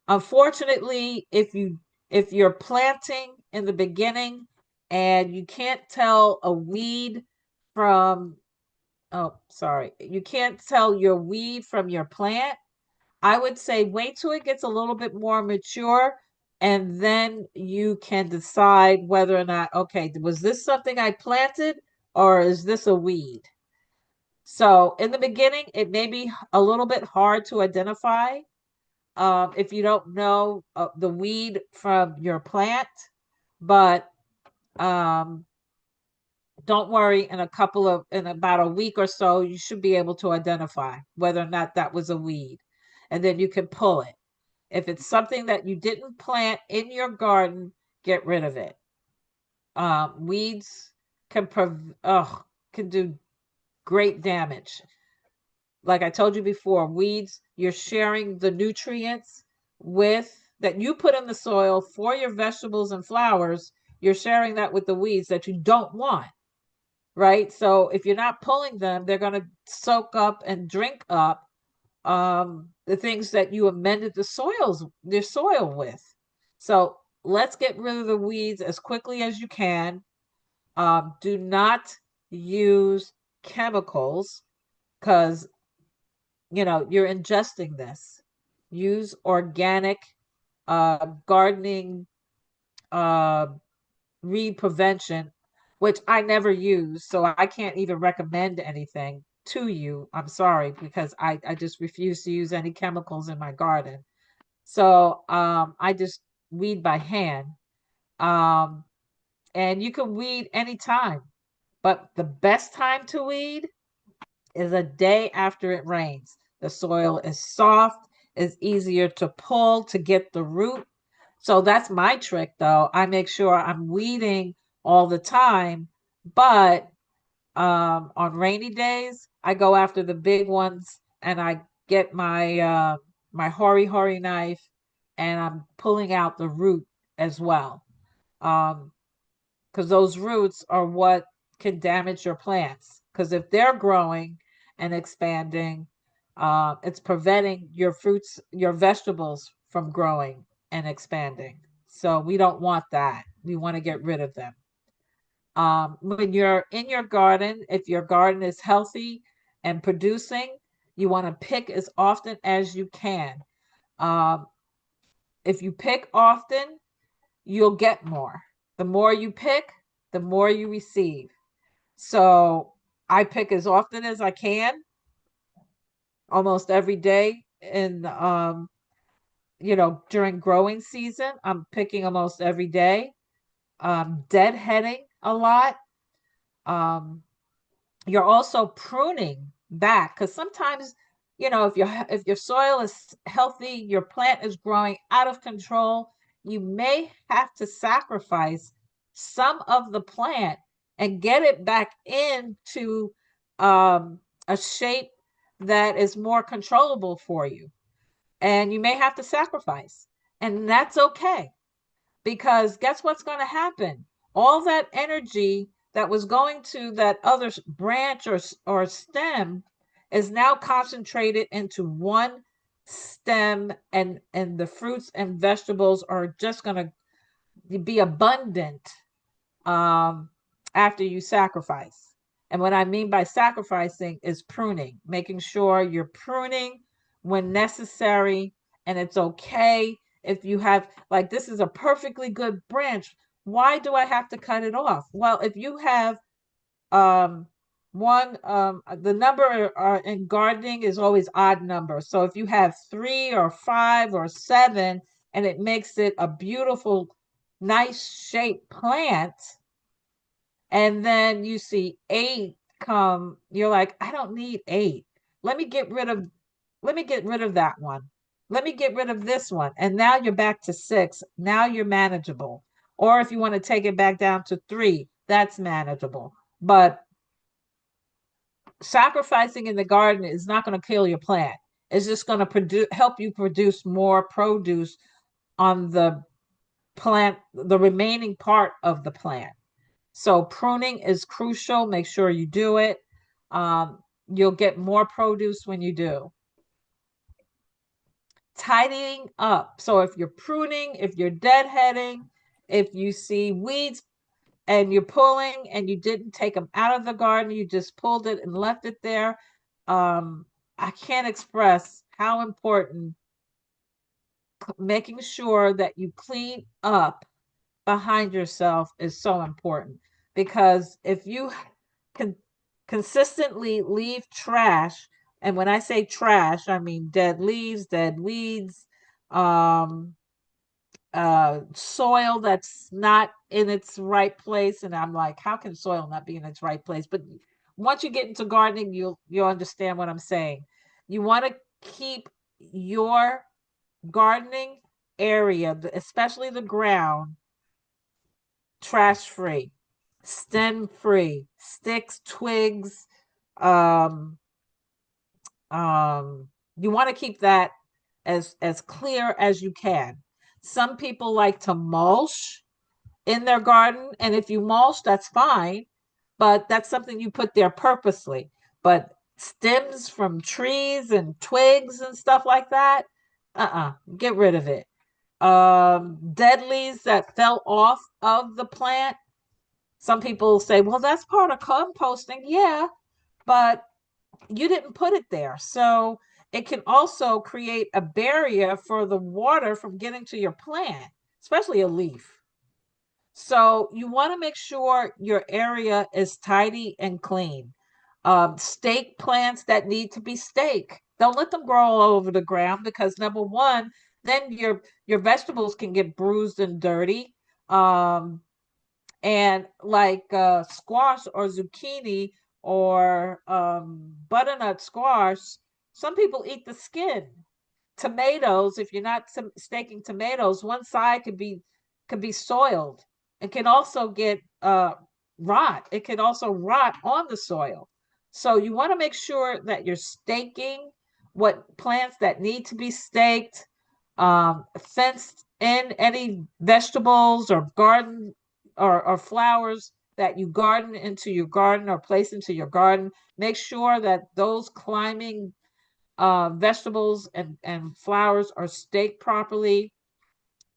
Unfortunately, if you're planting in the beginning and you can't tell a weed from you can't tell your weed from your plant, I would say wait till it gets a little bit more mature and then you can decide whether or not, okay, was this something I planted or is this a weed? So in the beginning, it may be a little bit hard to identify if you don't know the weed from your plant, but don't worry, in about a week or so, you should be able to identify whether or not that was a weed. And then you can pull it. If it's something that you didn't plant in your garden, get rid of it. Weeds can do great damage. Like I told you before, weeds, you're sharing the nutrients that you put in the soil for your vegetables and flowers. You're sharing that with the weeds that you don't want. Right? So if you're not pulling them, they're going to soak up and drink up the things that you amended the soil with. So let's get rid of the weeds as quickly as you can. Do not use chemicals because you're ingesting this. Use organic gardening weed prevention, which I never use, so I can't even recommend anything to you. I'm sorry, because I just refuse to use any chemicals in my garden. So I just weed by hand. And you can weed anytime, but the best time to weed is a day after it rains. The soil is soft, it's easier to pull to get the root. So that's my trick, though. I make sure I'm weeding all the time, but on rainy days, I go after the big ones and I get my hori knife and I'm pulling out the root as well. Because those roots are what can damage your plants. Because if they're growing and expanding, it's preventing your fruits, your vegetables from growing and expanding. So we don't want that. We want to get rid of them. When you're in your garden, if your garden is healthy and producing, you want to pick as often as you can. If you pick often, you'll get more. The more you pick, the more you receive. So I pick as often as I can, almost every day. And, during growing season, I'm picking almost every day. Deadheading a lot. You're also pruning back because sometimes, if your soil is healthy, your plant is growing out of control, you may have to sacrifice some of the plant and get it back into a shape that is more controllable for you. And you may have to sacrifice, and that's okay. because guess what's going to happen? All that energy that was going to that other branch or stem is now concentrated into one stem, and the fruits and vegetables are just going to be abundant after you sacrifice. And what I mean by sacrificing is pruning, making sure you're pruning when necessary. And it's okay if you have, like, this is a perfectly good branch. Why do I have to cut it off? Well, if you have the number in gardening is always odd number. So if you have 3 or 5 or 7, and it makes it a beautiful, nice shaped plant, and then you see 8 come, you're like, I don't need 8. Let me get rid of that one. Let me get rid of this one. And now you're back to 6. Now you're manageable. Or if you want to take it back down to 3, that's manageable. But sacrificing in the garden is not going to kill your plant. It's just going to help you produce more produce on the plant, the remaining part of the plant. So pruning is crucial. Make sure you do it. You'll get more produce when you do. Tidying up. So if you're pruning, if you're deadheading, if you see weeds and you're pulling and you didn't take them out of the garden, you just pulled it and left it there. I can't express how important making sure that you clean up behind yourself is so important, because if you can consistently leave trash, and when I say trash, I mean dead leaves, dead weeds, soil that's not in its right place. And I'm like, how can soil not be in its right place? But once you get into gardening, you'll understand what I'm saying. You want to keep your gardening area, especially the ground, trash free, stem free, sticks, twigs. Um, you want to keep that as clear as you can. Some people like to mulch in their garden, and if you mulch, that's fine, but that's something you put there purposely. But stems from trees and twigs and stuff like that, get rid of it. Dead leaves that fell off of the plant, some people say, well, that's part of composting. Yeah, but you didn't put it there. So it can also create a barrier for the water from getting to your plant, especially a leaf. So you want to make sure your area is tidy and clean. Stake plants that need to be staked. Don't let them grow all over the ground, because number one, then your vegetables can get bruised and dirty. And like squash or zucchini or butternut squash, some people eat the skin. Tomatoes, if you're not staking tomatoes, one side could be soiled. It can also get rot. It can also rot on the soil. So you want to make sure that you're staking what plants that need to be staked, fenced in any vegetables or garden or flowers that you garden into your garden or place into your garden. Make sure that those climbing vegetables and flowers are staked properly,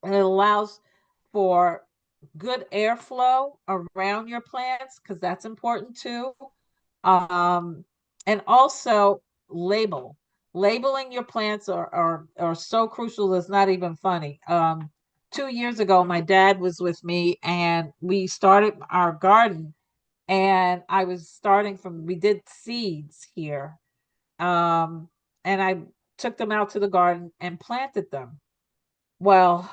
and it allows for good airflow around your plants, because that's important too. And also labeling your plants are so crucial. It's not even funny. 2 years ago, my dad was with me and we started our garden, and I was starting from, we did seeds here. And I took them out to the garden and planted them. Well,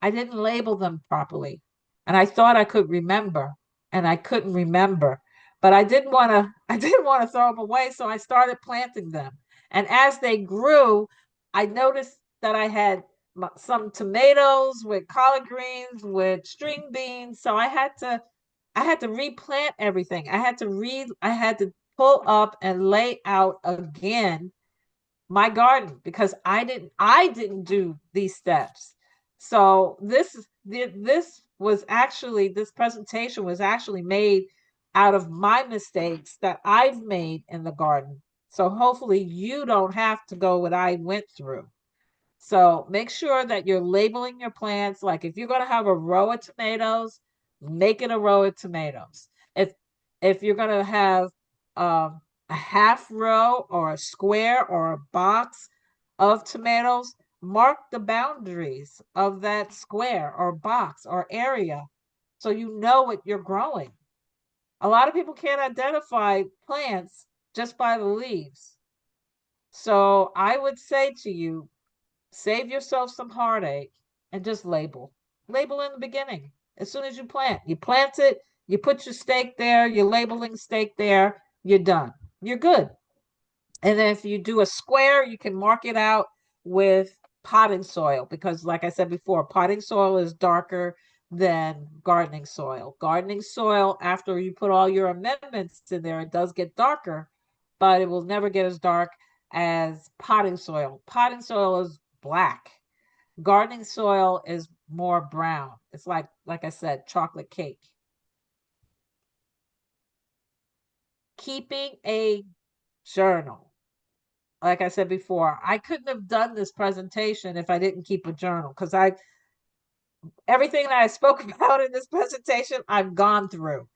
I didn't label them properly. And I thought I could remember, and I couldn't remember. But I didn't want to throw them away, so I started planting them. And as they grew, I noticed that I had some tomatoes with collard greens, with string beans. So I had to replant everything. I had to pull up and lay out again my garden, because I didn't do these steps. So this was actually, this presentation was actually made out of my mistakes that I've made in the garden. So hopefully you don't have to go what I went through. So make sure that you're labeling your plants. Like if you're going to have a row of tomatoes, make it a row of tomatoes. If you're going to have a half row or a square or a box of tomatoes, mark the boundaries of that square or box or area so you know what you're growing. A lot of people can't identify plants just by the leaves. So I would say to you, save yourself some heartache and just label. Label in the beginning. As soon as you plant it, you put your stake there, your labeling stake there, you're done. You're good. And then if you do a square, you can mark it out with potting soil because, like I said before, potting soil is darker than gardening soil. Gardening soil, after you put all your amendments in there, it does get darker, but it will never get as dark as potting soil. Potting soil is black. Gardening soil is more brown. It's like I said, chocolate cake. Keeping a journal. Like I said before, I couldn't have done this presentation if I didn't keep a journal because everything that I spoke about in this presentation, I've gone through.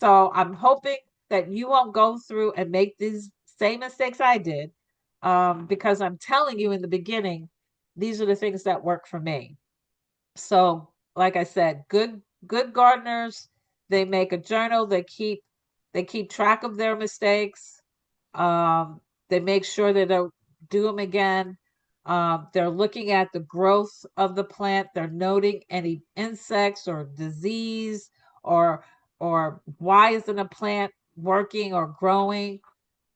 So I'm hoping that you won't go through and make these same mistakes I did, because I'm telling you in the beginning, these are the things that work for me. So, like I said, good gardeners, they make a journal, they keep track of their mistakes. They make sure they don't do them again. They're looking at the growth of the plant. They're noting any insects or disease or why isn't a plant working or growing.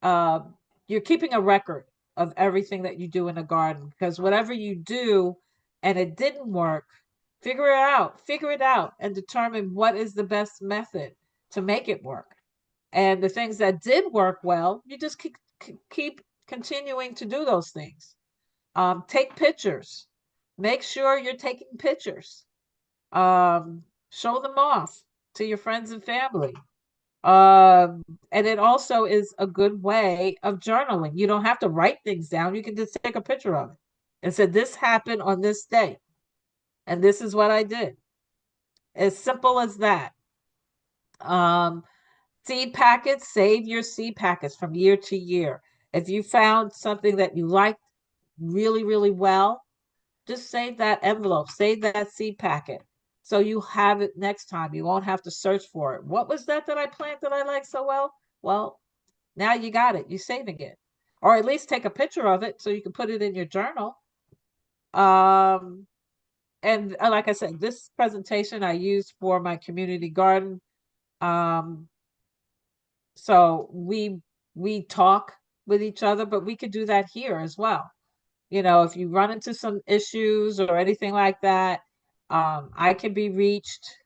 Uh, you're keeping a record of everything that you do in a garden because whatever you do and it didn't work, figure it out and determine what is the best method to make it work. And the things that did work well, you just keep continuing to do those things. Take pictures. Make sure you're taking pictures. Show them off to your friends and family. And it also is a good way of journaling. You don't have to write things down. You can just take a picture of it and say, this happened on this day. And this is what I did. As simple as that. Seed packets, save your seed packets from year to year. If you found something that you liked really, really well, just save that envelope, save that seed packet. So you have it next time. You won't have to search for it. What was that I planted I liked so well? Well, now you got it. You're saving it. Or at least take a picture of it so you can put it in your journal. And like I said, this presentation I used for my community garden. So we talk with each other, but we could do that here as well. You know, if you run into some issues or anything like that, I can be reached.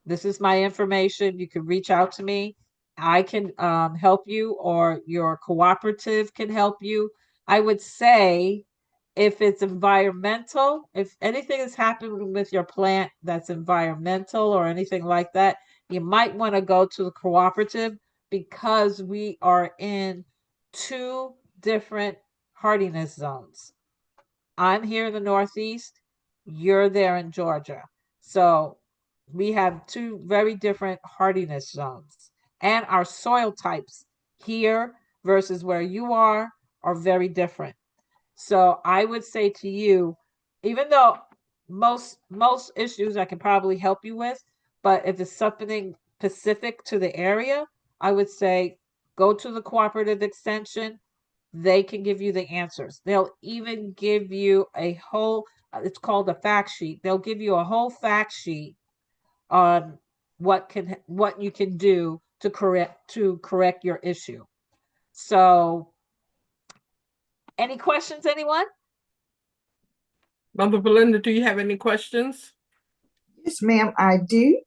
This is my information. You can reach out to me. I can help you, or your cooperative can help you. I would say if it's environmental, if anything is happening with your plant that's environmental or anything like that, you might want to go to the cooperative because we are in two different hardiness zones. I'm here in the Northeast, you're there in Georgia. So we have two very different hardiness zones. And our soil types here versus where you are very different. So I would say to you, even though most issues I can probably help you with, but if it's something specific to the area, I would say go to the cooperative extension. They can give you the answers. They'll even give you a whole, it's called a fact sheet. They'll give you a whole fact sheet on what you can do to correct your issue. So any questions, anyone? Mother Belinda, do you have any questions? Yes, ma'am, I do.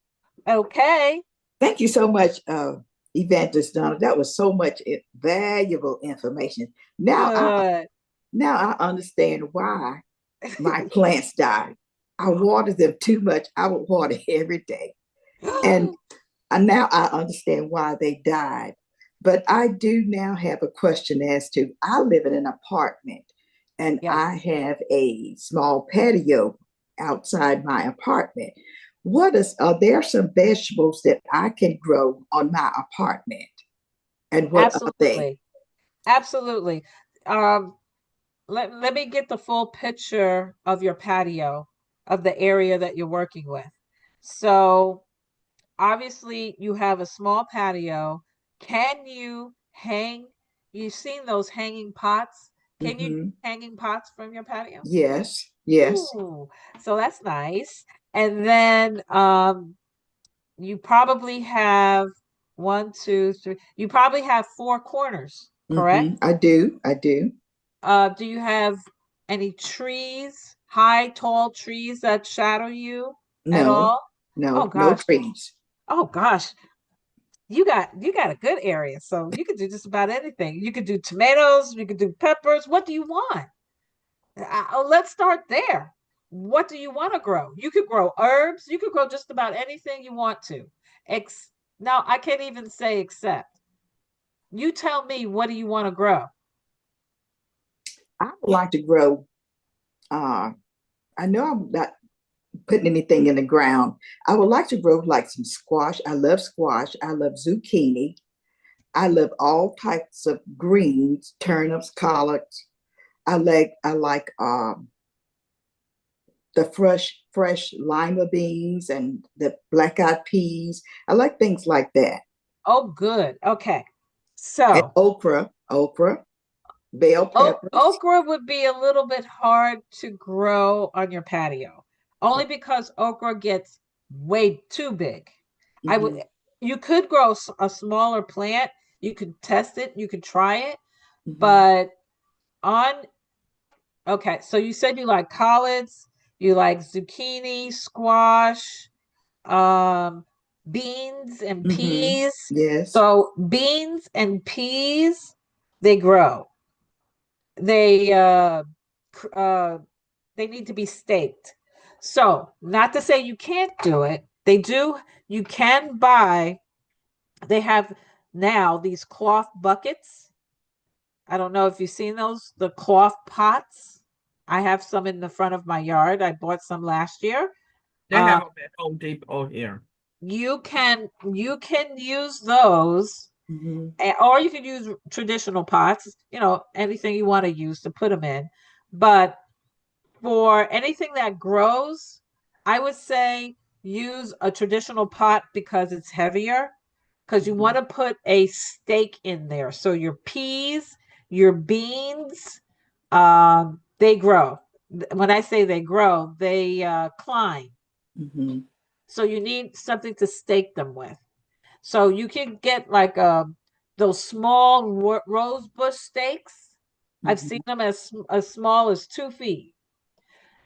Okay. Thank you so much, Evangelist Donna. That was so much valuable information. Now I understand why my plants died. I water them too much. I would water every day. And now I understand why they died. But I do now have a question as to I live in an apartment and Yes. I have a small patio outside my apartment. Are there some vegetables that I can grow on my apartment? And what are they? Absolutely. Absolutely. Um, let me get the full picture of your patio, of the area that you're working with. So obviously you have a small patio. Can you hang? You've seen those hanging pots. Can you do Hmm. hanging pots from your patio? Yes, yes. Ooh, so that's nice. And then you probably have one, two, three. You probably have four corners, correct? Hmm. I do. I do. Do you have any trees, high, tall trees that shadow you at No, all? Oh no, no gosh. trees. Oh gosh. You got a good area. So you could do just about anything. You could do tomatoes, you could do peppers. What do you want? Let's start there. What do you want to grow? You could grow herbs. You could grow just about anything you want to. Ex Now I can't even say except. You tell me, what do you want to grow? I would like to grow. Uh, I know I'm not putting anything in the ground. I would like to grow like some squash. I love squash. I love zucchini. I love all types of greens, turnips, collards. I like the fresh lima beans and the black eyed peas. I like things like that. Oh, good. Okay. And So okra, bell peppers. okra would be a little bit hard to grow on your patio, only because okra gets way too big. I would, Hmm. you could grow a smaller plant. You could test it. You could try it, Hmm. but on, okay. So you said you like collards, you like zucchini, squash, um, beans and Hmm. peas. Yes. So beans and peas, they grow. They they need to be staked. So, not to say you can't do it. They do. You can buy. They have now these cloth buckets. I don't know if you've seen those, the cloth pots. I have some in the front of my yard. I bought some last year. They Uh, have them at Home Depot here. you can use those, Hmm. or you can use traditional pots. Anything you want to use to put them in. But for anything that grows, I would say use a traditional pot because it's heavier. Because you want Hmm. to put a stake in there. So your peas, your beans, they grow. When I say they grow, they climb. Hmm. So you need something to stake them with. So you can get like those small rose bush stakes. I've seen Hmm. them as small as 2 feet.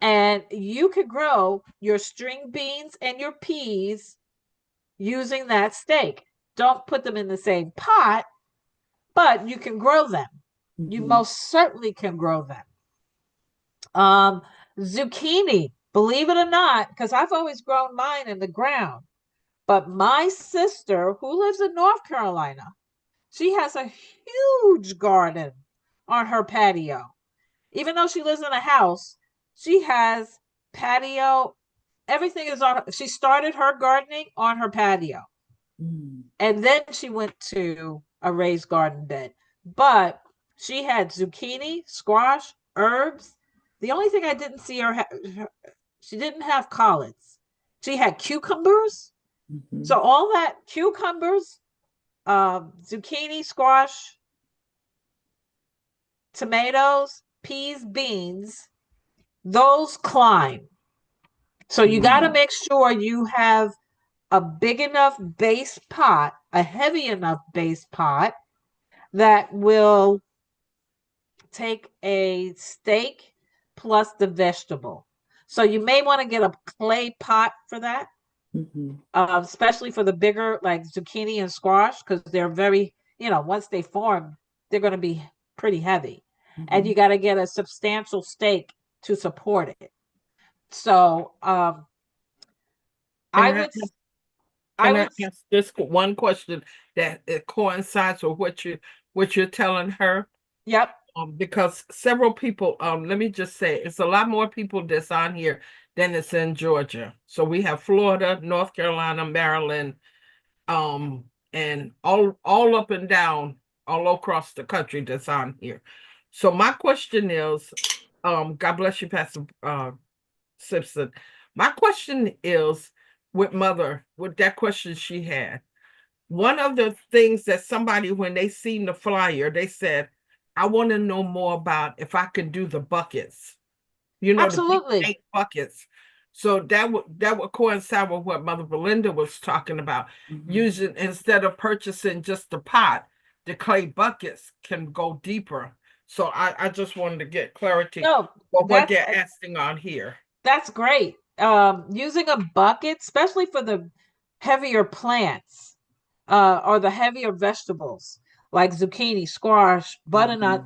And you could grow your string beans and your peas using that stake. Don't put them in the same pot, but you can grow them. You Hmm. most certainly can grow them. Um, Zucchini, believe it or not, because I've always grown mine in the ground. But my sister, who lives in North Carolina, she has a huge garden on her patio. Even though she lives in a house, she has patio. Everything is on. She started her gardening on her patio, Hmm. and then she went to a raised garden bed. But she had zucchini, squash, herbs. The only thing I didn't see she didn't have collards. She had cucumbers. Hmm. So all that cucumbers, zucchini, squash, tomatoes, peas, beans, those climb. So you got to Hmm. make sure you have a big enough base pot, a heavy enough base pot that will take a steak plus the vegetable. So you may want to get a clay pot for that, Hmm. especially for the bigger like zucchini and squash, because they're very, once they form, they're going to be pretty heavy. And Hmm. you got to get a substantial steak to support it. So I Can I would ask, I can I would ask this one question that it coincides with what you're telling her? Yep. Because several people, let me just say, it's a lot more people that's on here than it's in Georgia. So we have Florida, North Carolina, Maryland, and all up and down, all across the country that's on here. So my question is, God bless you, Pastor Simpson. My question is, with Mother, with that question she had, one of the things that somebody, when they seen the flyer, they said, I want to know more about if I can do the buckets, the big Absolutely. 8 buckets. So that would coincide with what Mother Belinda was talking about. Using, instead of purchasing just the pot, the clay buckets can go deeper. So I just wanted to get clarity No, for what they're asking on here. that's great. Using a bucket, especially for the heavier plants, or the heavier vegetables like zucchini, squash, butternut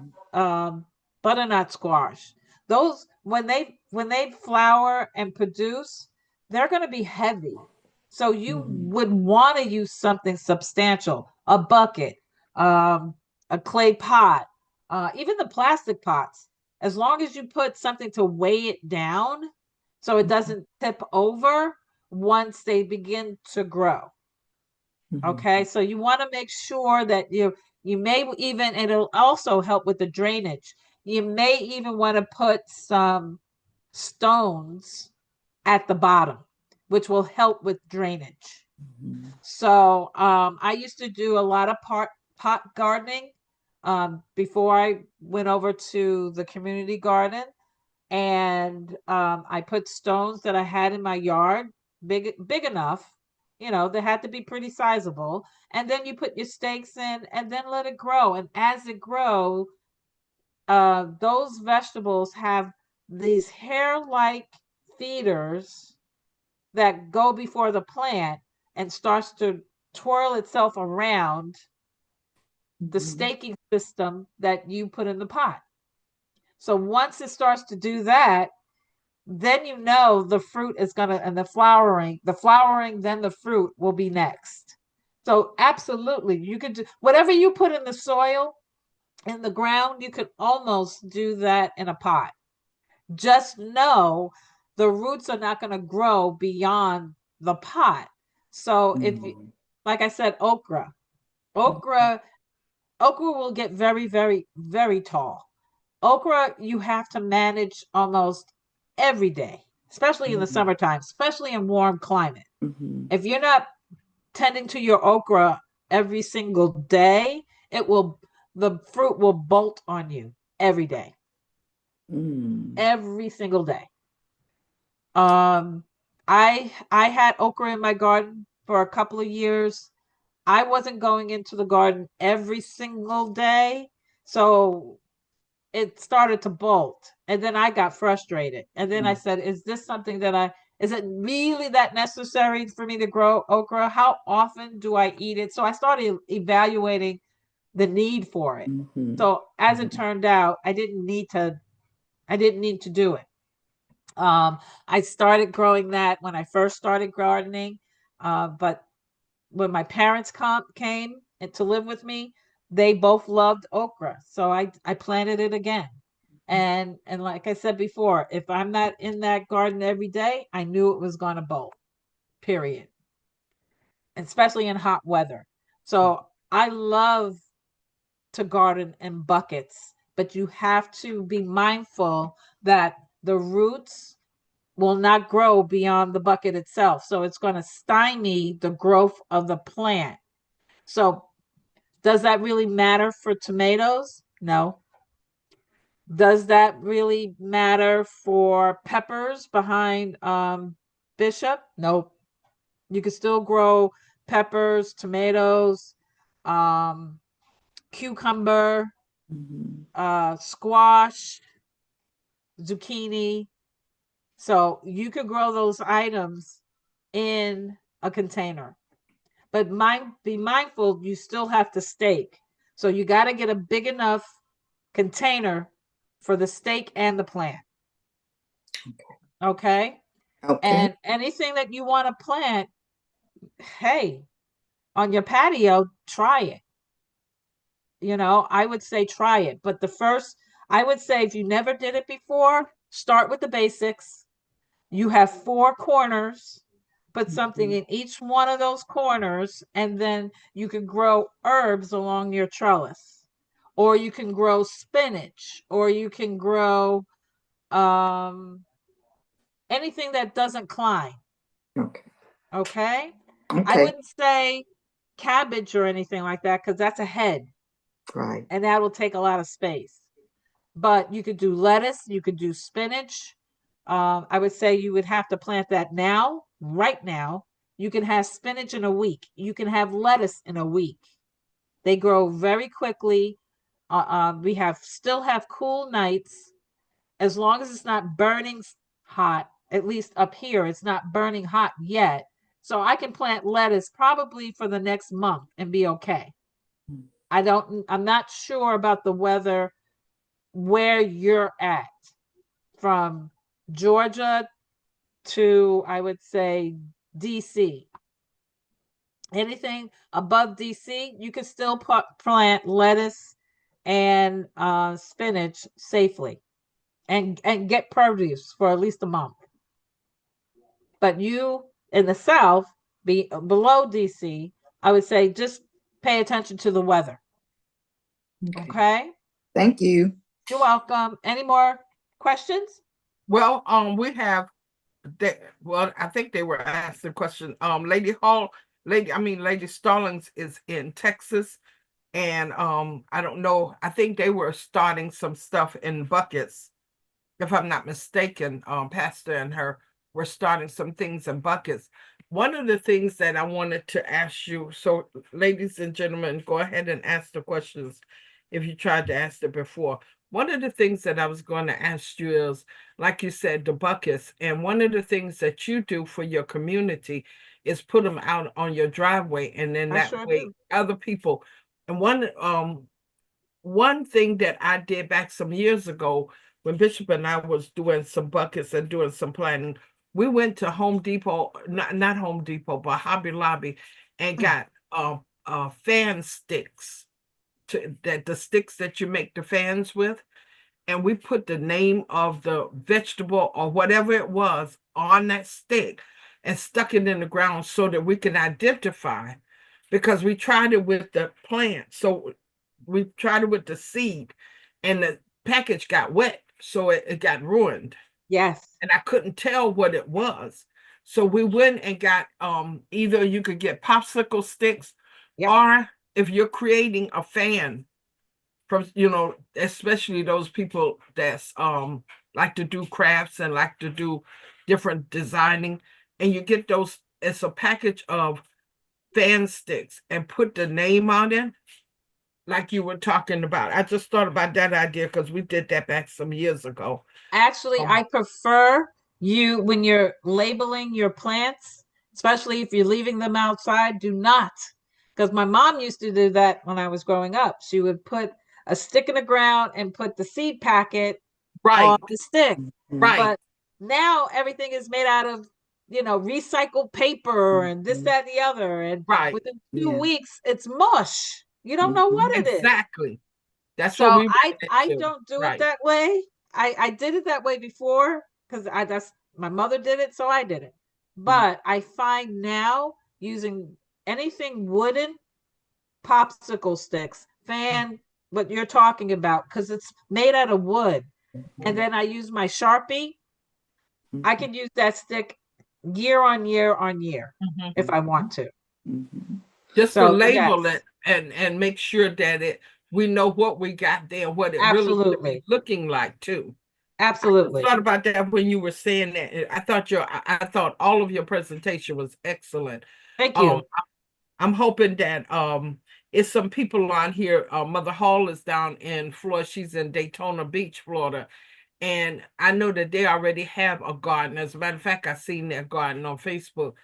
squash. Those when they flower and produce, they're going to be heavy. So you would want to use something substantial, a bucket, a clay pot, even the plastic pots. As long as you put something to weigh it down, so it doesn't tip over once they begin to grow. Okay, so you want to make sure that you may even, it'll also help with the drainage. You may even want to put some stones at the bottom, which will help with drainage. So I used to do a lot of pot gardening before I went over to the community garden, and I put stones that I had in my yard, big enough, they had to be pretty sizable. And then you put your stakes in, and then let it grow. And as it grows, those vegetables have these hair-like feeders that go before the plant and starts to twirl itself around the staking system that you put in the pot. So once it starts to do that, then the fruit is gonna, and the flowering, then the fruit will be next. So absolutely, you could do whatever you put in the soil, in the ground, you could almost do that in a pot. Just know the roots are not going to grow beyond the pot. So if like I said, okra will get very, very, very tall. Okra, you have to manage almost every day, especially in the summertime, especially in warm climate. If you're not tending to your okra every single day, the fruit will bolt on you every day, every single day. I had okra in my garden for a couple of years. I wasn't going into the garden every single day, so it started to bolt, and then I got frustrated, and then I said, is it really that necessary for me to grow okra? How often do I eat it? So I started evaluating the need for it. So as it turned out, I didn't need to do it. I started growing that when I first started gardening, but when my parents came to live with me, they both loved okra, so I planted it again. And like I said before, if I'm not in that garden every day, I knew it was going to bolt. Period. Especially in hot weather. So I love to garden in buckets, but you have to be mindful that the roots will not grow beyond the bucket itself. So it's going to stymie the growth of the plant. So does that really matter for tomatoes? No. Does that really matter for peppers behind Bishop? Nope. You can still grow peppers, tomatoes, um, cucumber, squash, zucchini. So you could grow those items in a container. But be mindful, you still have to stake. So you got to get a big enough container for the stake and the plant. Okay. Okay. And anything that you want to plant, hey, on your patio, try it. I would say try it. But I would say if you never did it before, start with the basics. You have 4 corners, put something in each one of those corners, and then you can grow herbs along your trellis. Or you can grow spinach, or you can grow um, anything that doesn't climb. Okay. Okay. I Okay. wouldn't say cabbage or anything like that because that's a head Right. and that will take a lot of space. But you could do lettuce, you could do spinach. I would say you would have to plant that now, right now. You can have spinach in a week. You can have lettuce in a week. They grow very quickly. We still have cool nights as long as it's not burning hot. At least up here, it's not burning hot yet. So I can plant lettuce probably for the next month and be okay. I'm not sure about the weather where you're at from Georgia to, I would say, DC. Anything above DC, you can still plant lettuce and spinach safely and get produce for at least a month. But you in the South, below DC, I would say just pay attention to the weather. Okay. Thank you. You're welcome. Any more questions? Well, we have well, I think they were asked the question. Lady Stallings is in Texas, and I don't know. I think they were starting some stuff in buckets, if I'm not mistaken. Pastor and her were starting some things in buckets. One of the things that I wanted to ask you, so ladies and gentlemen, go ahead and ask the questions if you tried to ask it before. One of the things that I was going to ask you is, like you said, the buckets. And one of the things that you do for your community is put them out on your driveway, and then that way other people. And one thing that I did back some years ago when Bishop and I was doing some buckets and doing some planning, we went to Home Depot, not Home Depot, but Hobby Lobby, and got fan sticks the sticks that you make the fans with, and we put the name of the vegetable or whatever it was on that stick and stuck it in the ground so that we can identify, because we tried it with the plant. So we tried it with the seed, and the package got wet, so it got ruined. Yes. And I couldn't tell what it was. So we went and got either you could get popsicle sticks, or if you're creating a fan from, especially those people that's like to do crafts and like to do different designing, and you get those, it's a package of fan sticks and put the name on it, like you were talking about. I just thought about that idea because we did that back some years ago. Actually, I prefer when you're labeling your plants, especially if you're leaving them outside, do not. Because my mom used to do that when I was growing up. She would put a stick in the ground and put the seed packet on the stick. Right. But now everything is made out of, recycled paper and this, that, and the other. And within 2 weeks, it's mush. You don't know what it is. Exactly. That's so what we I don't do it that way. I did it that way before because that's my mother did it, so I did it. But I find now using anything wooden, popsicle sticks, fan, what you're talking about, because it's made out of wood. And then I use my Sharpie. I can use that stick year on year on year if I want to. Just to label it and make sure that we know what we got there, what it really could be looking like too. Absolutely. I thought about that when you were saying that. I thought all of your presentation was excellent. Thank you. I'm hoping that it's some people on here. Mother Hall is down in Florida. She's in Daytona Beach, Florida. And I know that they already have a garden. As a matter of fact, I seen their garden on Facebook.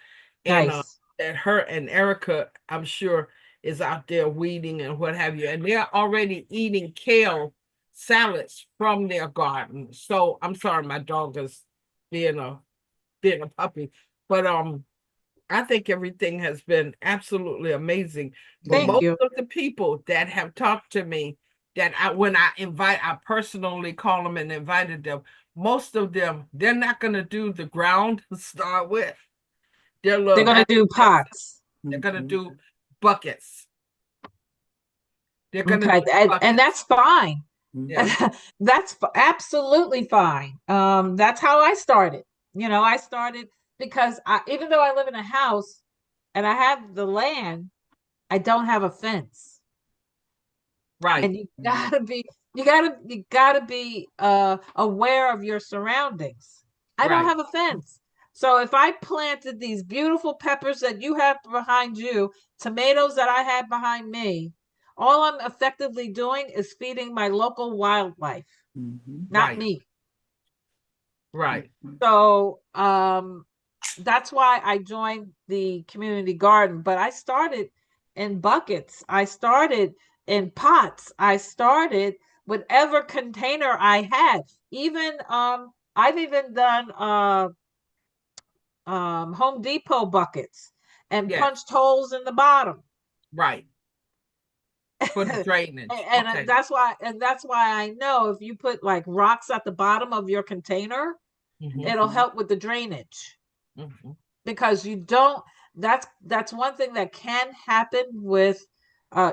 And that her and Erica, I'm sure, is out there weeding and what have you. And they're already eating kale salads from their garden. So I'm sorry, my dog is being a puppy. But I think everything has been absolutely amazing. But Thank most you. of the people that have talked to me, that when I personally call them and invited them, most of them, they're not going to do the ground to start with. They're going to do pots. They're going to do buckets. They're going to Okay, do buckets. and that's fine. Yeah. That's absolutely fine. That's how I started. I started because even though I live in a house and I have the land, I don't have a fence. Right. And you gotta be aware of your surroundings. I don't have a fence. So if I planted these beautiful peppers that you have behind you, tomatoes that I had behind me, all I'm effectively doing is feeding my local wildlife, not me. Right. So that's why I joined the community garden. But I started in buckets. I started in pots. I started whatever container I had. Even I've even done Home Depot buckets and punched holes in the bottom. Right. For the drainage. And that's why I know if you put like rocks at the bottom of your container, it'll help with the drainage. Because you don't, that's one thing that can happen with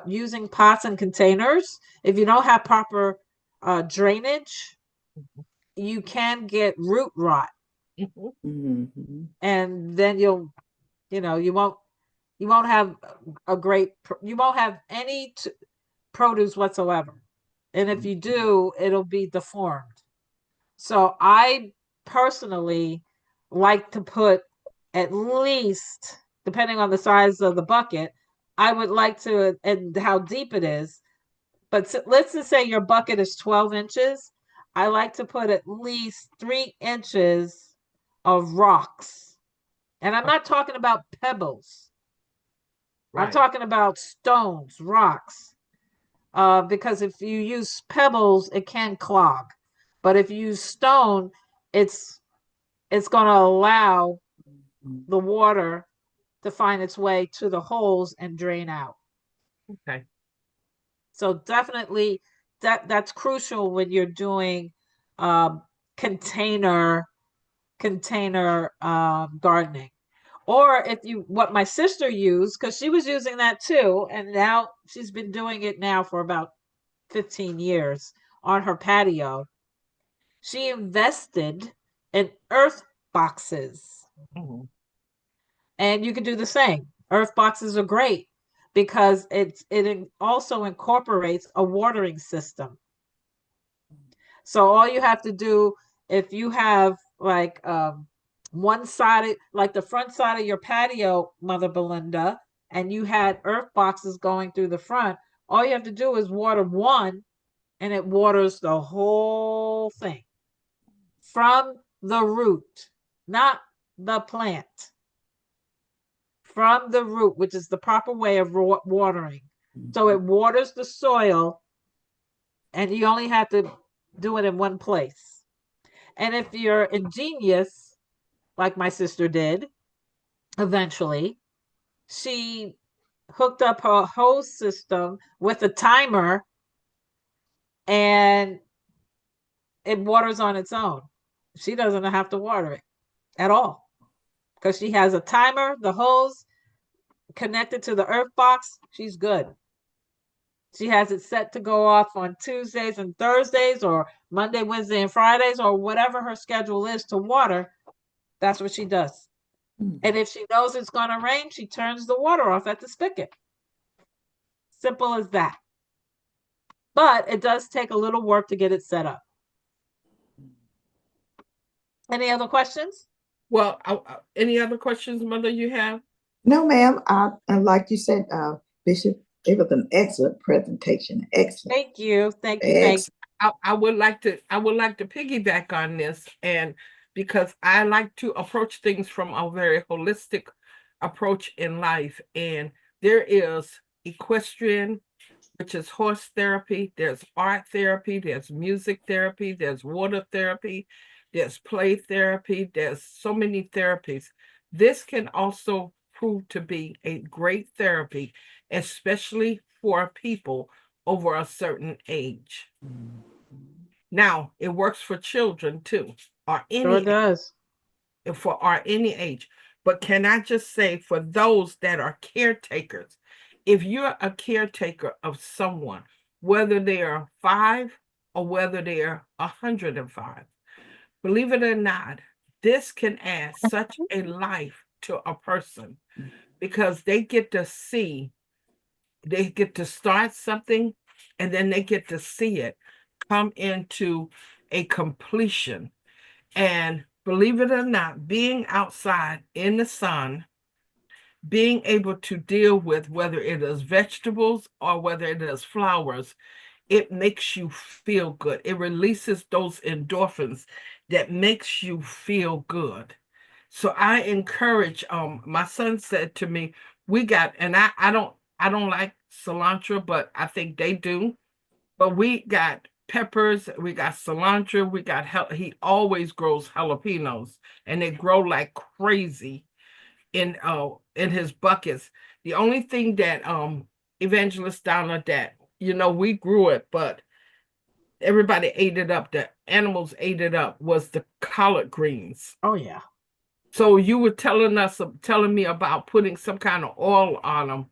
using pots and containers. If you don't have proper drainage, you can get root rot. And then you won't have you won't have any produce whatsoever. And if you do, it'll be deformed. So I personally like to put at least, depending on the size of the bucket, I would like to, and how deep it is, but let's just say your bucket is 12 inches. I like to put at least 3 inches of rocks. And I'm not talking about pebbles. Right. I'm talking about stones, rocks. Because if you use pebbles, it can clog. But if you use stone, it's going to allow the water to find its way to the holes and drain out. Okay. So definitely that's crucial when you're doing container gardening. Or if you, what my sister used, because she was using that too, and now she's been doing it now for about 15 years on her patio. She invested in earth boxes. And you can do the same. Earth boxes are great because it also incorporates a watering system. So all you have to do, if you have like one side, like the front side of your patio, Mother Belinda, and you had earth boxes going through the front, all you have to do is water one and it waters the whole thing from the root, not the plant. From the root, which is the proper way of watering. So it waters the soil and you only have to do it in one place. And if you're ingenious, like my sister did, eventually, she hooked up her hose system with a timer and it waters on its own. She doesn't have to water it at all because she has a timer, the hose connected to the earth box. She's good. She has it set to go off on Tuesdays and Thursdays or Monday, Wednesday, and Fridays, or whatever her schedule is to water. That's what she does. And if she knows it's going to rain, she turns the water off at the spigot. Simple as that. But it does take a little work to get it set up. Any other questions? Well, any other questions, Mother, you have? No, ma'am. Like you said, Bishop, it was an excellent presentation. Excellent. Thank you. Thank you. Thank you. I would like to piggyback on this, and because I like to approach things from a very holistic approach in life. And there is equestrian, which is horse therapy, there's art therapy, there's music therapy, there's water therapy, there's play therapy, there's so many therapies. This can also prove to be a great therapy, especially for people over a certain age. Now, it works for children too, or Sure any does. or any age. But can I just say, for those that are caretakers, if you're a caretaker of someone, whether they are 5 or whether they are 105, believe it or not, this can add such a life to a person because they get to see, they get to start something, and then they get to see it come into a completion. And believe it or not, being outside in the sun, being able to deal with whether it is vegetables or whether it is flowers, it makes you feel good. It releases those endorphins that makes you feel good. So I encourage, my son said to me, we got, and I don't like cilantro, but I think they do. But we got peppers, we got cilantro, we got he always grows jalapenos, and they grow like crazy in his buckets. The only thing that Evangelist Donna, that we grew it, but everybody ate it up. The animals ate it up. Was the collard greens. Oh yeah. So you were telling me about putting some kind of oil on them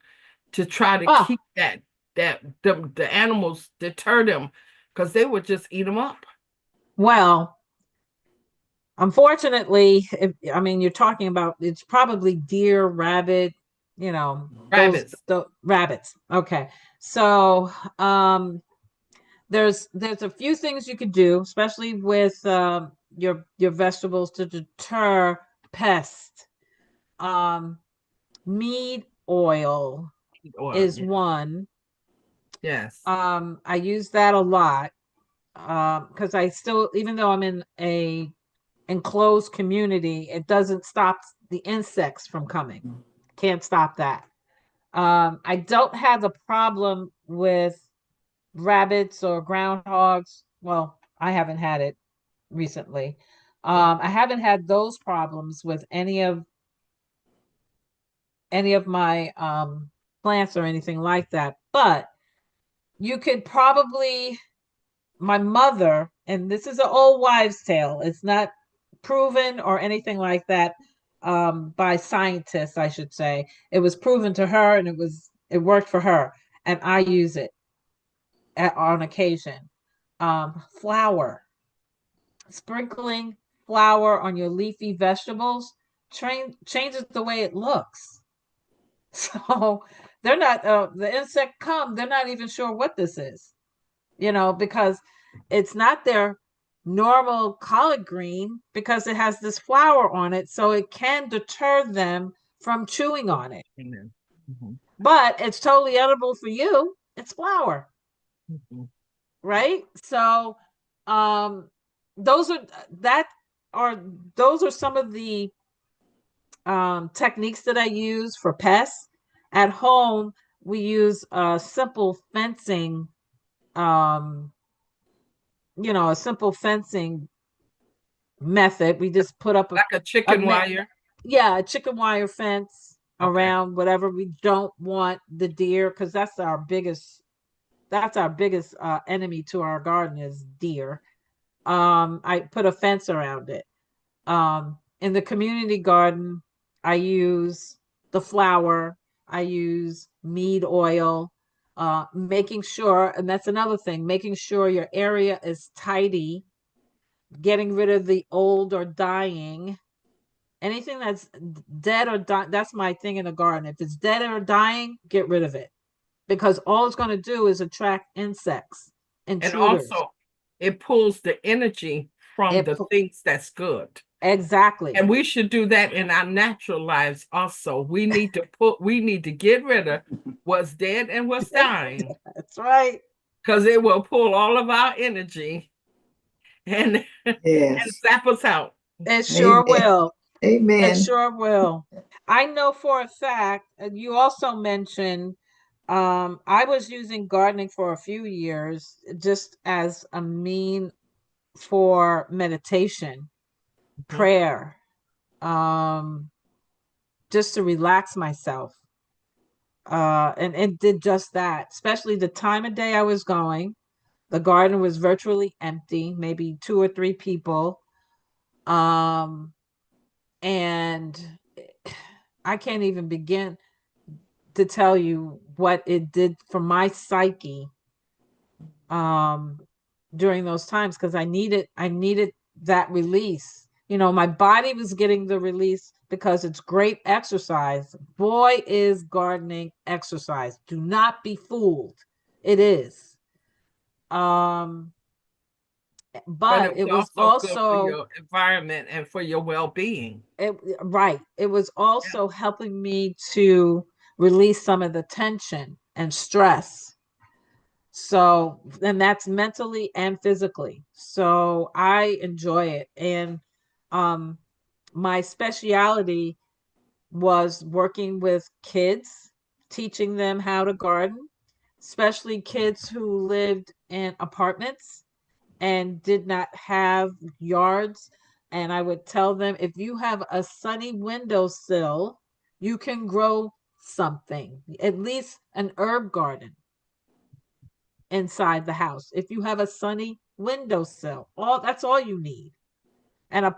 to try to Oh, keep the animals, deter them, because they would just eat them up. well, unfortunately, I mean, you're talking about, it's probably deer, rabbit, Rabbits. the rabbits. Okay. So, there's a few things you could do, especially with your vegetables, to deter pests. Mead oil Oil, is yeah. one. Yes. I use that a lot because I still, even though I'm in a enclosed community, it doesn't stop the insects from coming. Can't stop that. I don't have a problem with rabbits or groundhogs. Well, I haven't had it recently. I haven't had those problems with any of my plants or anything like that. But you could probably, my mother, and this is an old wives' tale, it's not proven or anything like that by scientists, I should say. It was proven to her, and it worked for her, and I use it on occasion. Flour, sprinkling flour on your leafy vegetables changes the way it looks. So they're not, the insect come, they're not even sure what this is, because it's not their normal collard green, because it has this flour on it. So it can deter them from chewing on it. Mm-hmm. But it's totally edible for you. It's flour. Mm-hmm. Right? So um those are that are those are some of the techniques that I use for pests. At home, we use simple fencing, um, a simple fencing method. We just put up Like a a chicken net, wire. yeah, a chicken wire fence Okay. around whatever. We don't want the deer, because that's our biggest enemy to our garden is deer. I put a fence around it. In the community garden, I use the flour, I use mead oil, making sure, and that's another thing, making sure your area is tidy, getting rid of the old or dying. Anything that's dead or dying, that's my thing in the garden. If it's dead or dying, get rid of it, because all it's going to do is attract insects, And intruders. also, it pulls the energy from It the things that's good. exactly. And we should do that in our natural lives also. We need to get rid of what's dead and what's dying, That's right. because it will pull all of our energy and Yes. zap us out. It sure Amen. will. It Amen. sure will. I know for a fact, and you also mentioned, I was using gardening for a few years just as a mean for meditation, prayer, just to relax myself. And it did just that, especially the time of day I was going. The garden was virtually empty, maybe 2 or 3 people. And I can't even begin to tell you what it did for my psyche during those times, because I needed that release. My body was getting the release because it's great exercise. Boy, is gardening exercise. Do not be fooled. It is. But But it it was was also good for also your environment and for your well-being. right. It was Yeah. also helping me to release some of the tension and stress. So, and that's mentally and physically. So I enjoy it. And um, my speciality was working with kids, teaching them how to garden, especially kids who lived in apartments and did not have yards. And I would tell them, if you have a sunny windowsill, you can grow something, at least an herb garden inside the house. If you have a sunny windowsill, that's all you need. And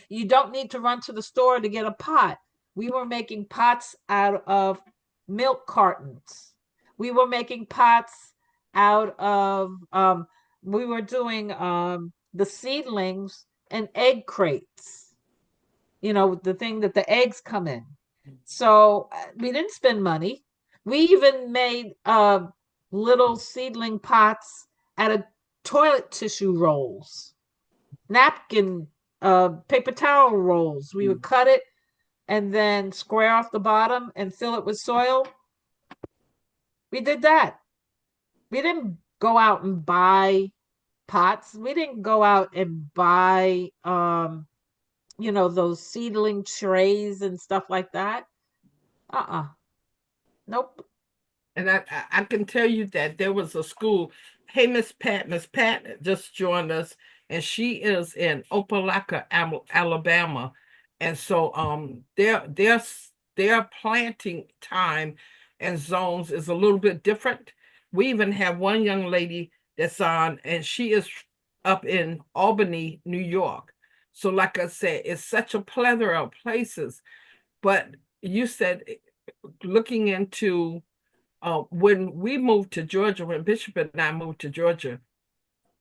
you don't need to run to the store to get a pot. We were making pots out of milk cartons. We were making pots out of we were doing the seedlings and egg crates. The thing that the eggs come in. So we didn't spend money. We even made little seedling pots out of toilet tissue rolls, napkin, paper towel rolls. We would cut it and then square off the bottom and fill it with soil. We did that. We didn't go out and buy pots. We didn't go out and buy those seedling trays and stuff like that. Nope. And I can tell you that there was a school. Hey, Miss Pat just joined us, and she is in Opelika, Alabama. And so their planting time and zones is a little bit different. We even have one young lady that's on, and she is up in Albany, New York. So, like I said, it's such a plethora of places. But you said looking into when we moved to Georgia, when Bishop and I moved to Georgia,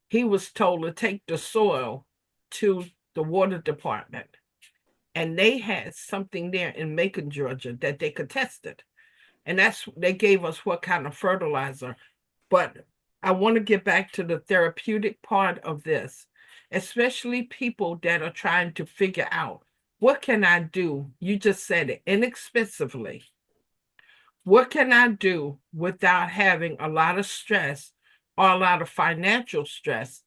he was told to take the soil to the water department. And they had something there in Macon, Georgia that they could test it. And they gave us what kind of fertilizer. But I want to get back to the therapeutic part of this, especially people that are trying to figure out, what can I do? You just said it, inexpensively. What can I do without having a lot of stress or a lot of financial stress?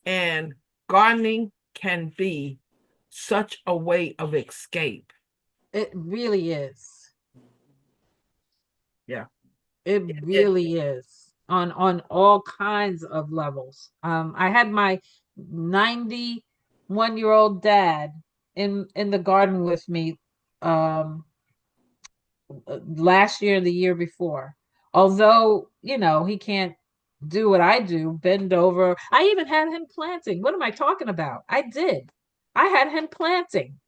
And gardening can be such a way of escape. It really is. Yeah. It really is on all kinds of levels. I had my 91-year-old dad in the garden with me last year and the year before. Although, he can't do what I do, bend over. I even had him planting. What am I talking about? I did. I had him planting.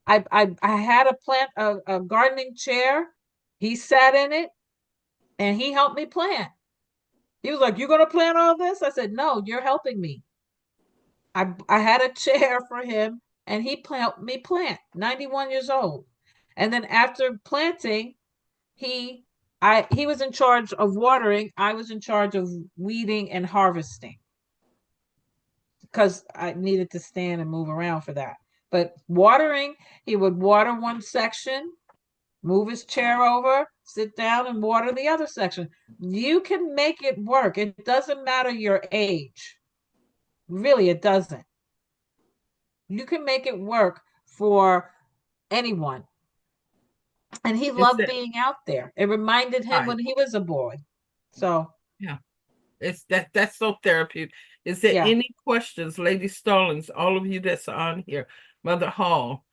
I had a gardening chair. He sat in it and he helped me plant. He was like, "You gonna plant all this?" I said, "No, you're helping me." I had a chair for him and he helped me plant. 91 years old. And then after planting, he he was in charge of watering. I was in charge of weeding and harvesting because I needed to stand and move around for that. But watering, he would water one section, move his chair over, sit down and water the other section. You can make it work. It doesn't matter your age. Really, it doesn't. You can make it work for anyone. And he It's loved that being out there. It reminded him right. when he was a boy. So, Yeah. It's that's so therapeutic. Is there Yeah. any questions, Lady Stallings, all of you that's on here, Mother Hall,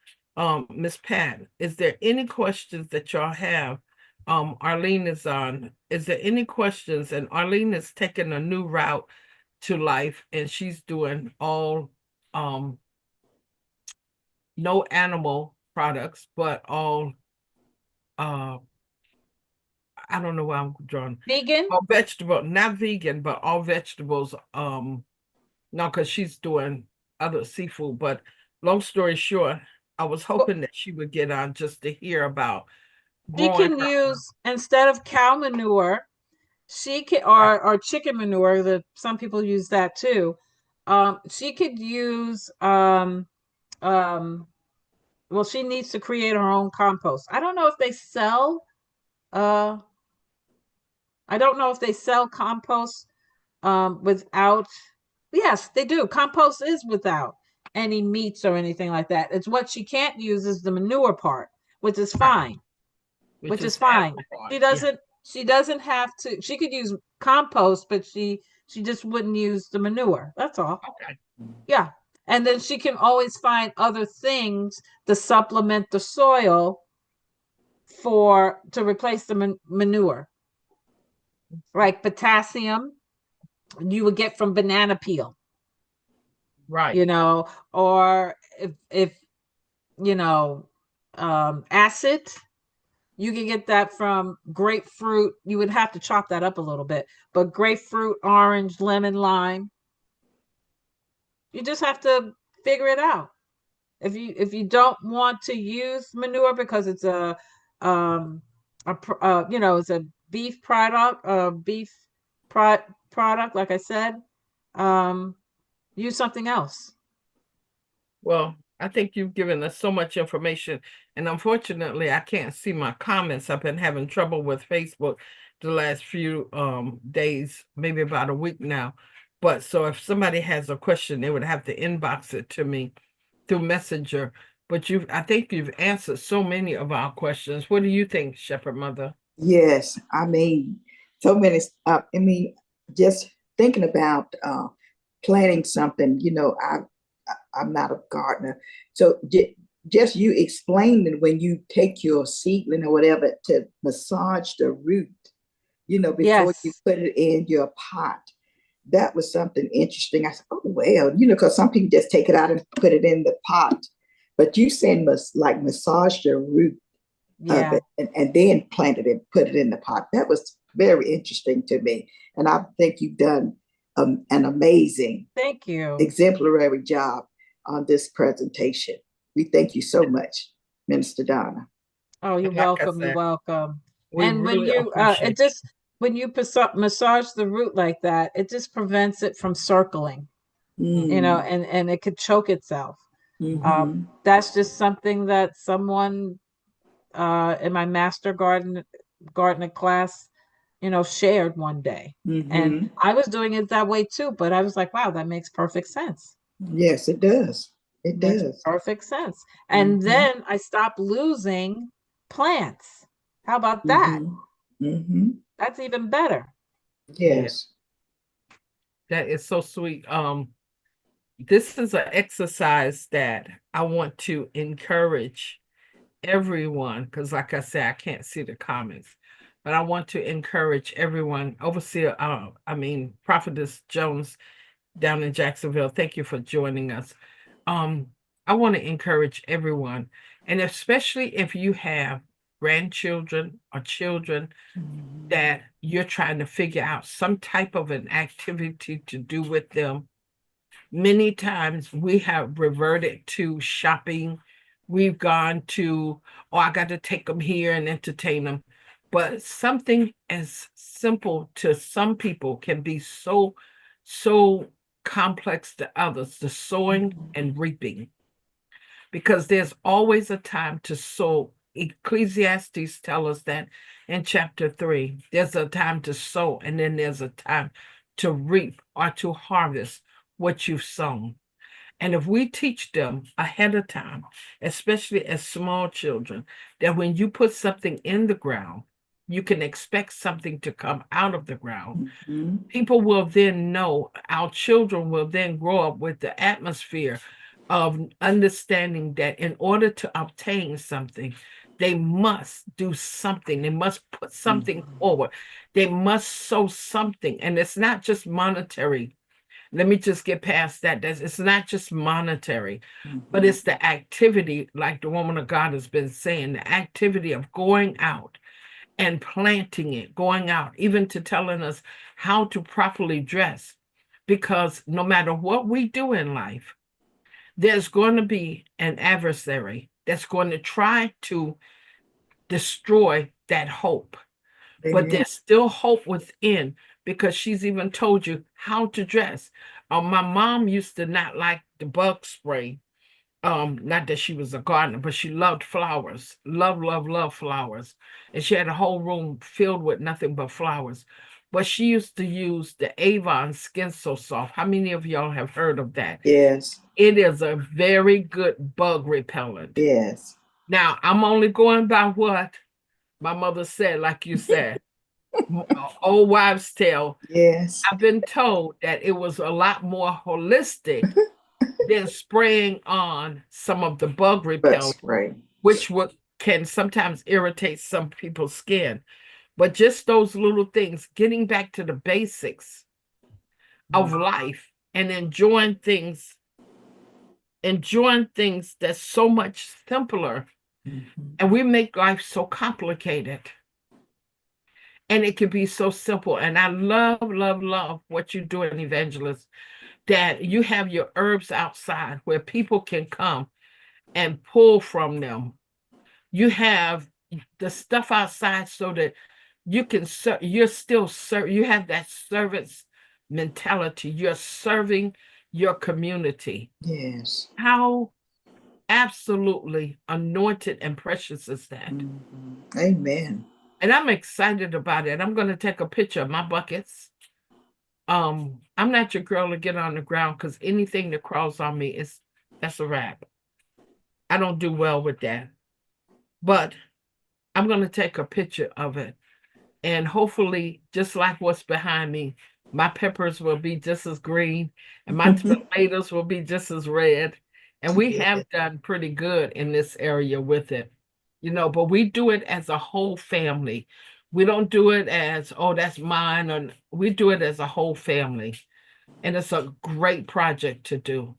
Miss Pat, is there any questions that y'all have? Arlene is on. Is there any questions? And Arlene is taking a new route to life, and she's doing all no animal products, but all I don't know why I'm drawing Vegan? all vegetable, not vegan, but all vegetables. No, because she's doing other seafood. But long story short, I was Well, hoping that she would get on just to hear about she growing can her use, instead of cow manure, she can, own. or chicken manure, that some people use that too. She could use um well, she needs to create her own compost. Uh I don't know if they sell compost without, yes, they do. Compost is without any meats or anything like that. It's what she can't use is the manure part, which is Right, fine. which Which is is the fine. animal part. She Yeah. doesn't she doesn't have to, she could use compost, but she just wouldn't use the manure. That's all. Okay. Yeah. And then she can always find other things to supplement the soil for to replace the manure. Like potassium you would get from banana peel, Right. or if acid, you can get that from grapefruit. You would have to chop that up a little bit, but grapefruit, orange, lemon, lime, you just have to figure it out. If you don't want to use manure because it's it's a beef product, product, like I said, um, use something else. Well, I think you've given us so much information, and unfortunately, I can't see my comments. I've been having trouble with Facebook the last few days, maybe about a week now. But so if somebody has a question, they would have to inbox it to me through Messenger. But I think you've answered so many of our questions. What do you think, Shepherd Mother? Yes, I mean, so many. Just thinking about planting something. I'm not a gardener, so just you explaining when you take your seedling or whatever to massage the root, before you Yes. put it in your pot. That was something interesting. I said, oh well, because some people just take it out and put it in the pot, but you saying like massage the root of Yeah. it and then planted it, put it in the pot. That was very interesting to me. And I think you've done an amazing, Thank you. exemplary job on this presentation. We thank you so much, Minister Donna. Oh, you're And like I welcome. You're said, welcome. we And really appreciate when you massage the root like that, it just prevents it from circling, Mm, and it could choke itself. mm-hmm, That's just something that someone in my master gardener class, shared one day. And mm-hmm. I was doing it that way too, but I was like, wow, that makes perfect sense. Yes, it does. It Makes does. perfect sense. And Mm-hmm, then I stopped losing plants. How about that? mm-hmm, mm-hmm. That's even better. yeah, Yes. that is so sweet. This is an exercise that I want to encourage everyone, because like I said, I can't see the comments, but I want to encourage everyone. Overseer, Prophetess Jones down in Jacksonville, thank you for joining us. Um, I want to encourage everyone, and especially if you have grandchildren or children that you're trying to figure out some type of an activity to do with them. Many times we have reverted to shopping. We've gone to, oh, I got to take them here and entertain them. But something as simple to some people can be so complex to others, the sowing and reaping, because there's always a time to sow. Ecclesiastes tell us that in chapter 3, there's a time to sow and then there's a time to reap or to harvest what you've sown. And if we teach them ahead of time, especially as small children, that when you put something in the ground, you can expect something to come out of the ground. Mm-hmm. People will then know, our children will then grow up with the atmosphere of understanding that in order to obtain something, they must do something. They must put something forward. They must sow something. And it's not just monetary. Let me just get past that. It's not just monetary, but it's the activity, like the woman of God has been saying, the activity of going out and planting it, going out, even to telling us how to properly dress. Because no matter what we do in life, there's going to be an adversary that's going to try to destroy that hope. But Amen. there's still hope within, because she's even told you how to dress. My mom used to not like the bug spray. Not that she was a gardener, but she loved flowers. Love flowers. And she had a whole room filled with nothing but flowers. But she used to use the Avon Skin So Soft. How many of y'all have heard of that? Yes. It is a very good bug repellent. Yes. Now, I'm only going by what my mother said, like you said, old wives' tale. Yes. I've been told that it was a lot more holistic than spraying on some of the bug But repellent, spray. which can sometimes irritate some people's skin. But just those little things, getting back to the basics of life and enjoying things that's so much simpler. And we make life so complicated. And it can be so simple. And I love what you do in Evangelist, that you have your herbs outside where people can come and pull from them. You have the stuff outside so that you can serve, you're still serve, you have that service mentality. You're serving your community. Yes. How absolutely anointed and precious is that? Amen. And I'm excited about it. I'm going to take a picture of my buckets. I'm not your girl to get on the ground, because anything that crawls on me that's a wrap. I don't do well with that. But I'm going to take a picture of it. And hopefully, just like what's behind me, my peppers will be just as green and my tomatoes will be just as red. And we have done pretty good in this area with it, but we do it as a whole family. We don't do it as, oh, that's mine, or we do it as a whole family. And it's a great project to do.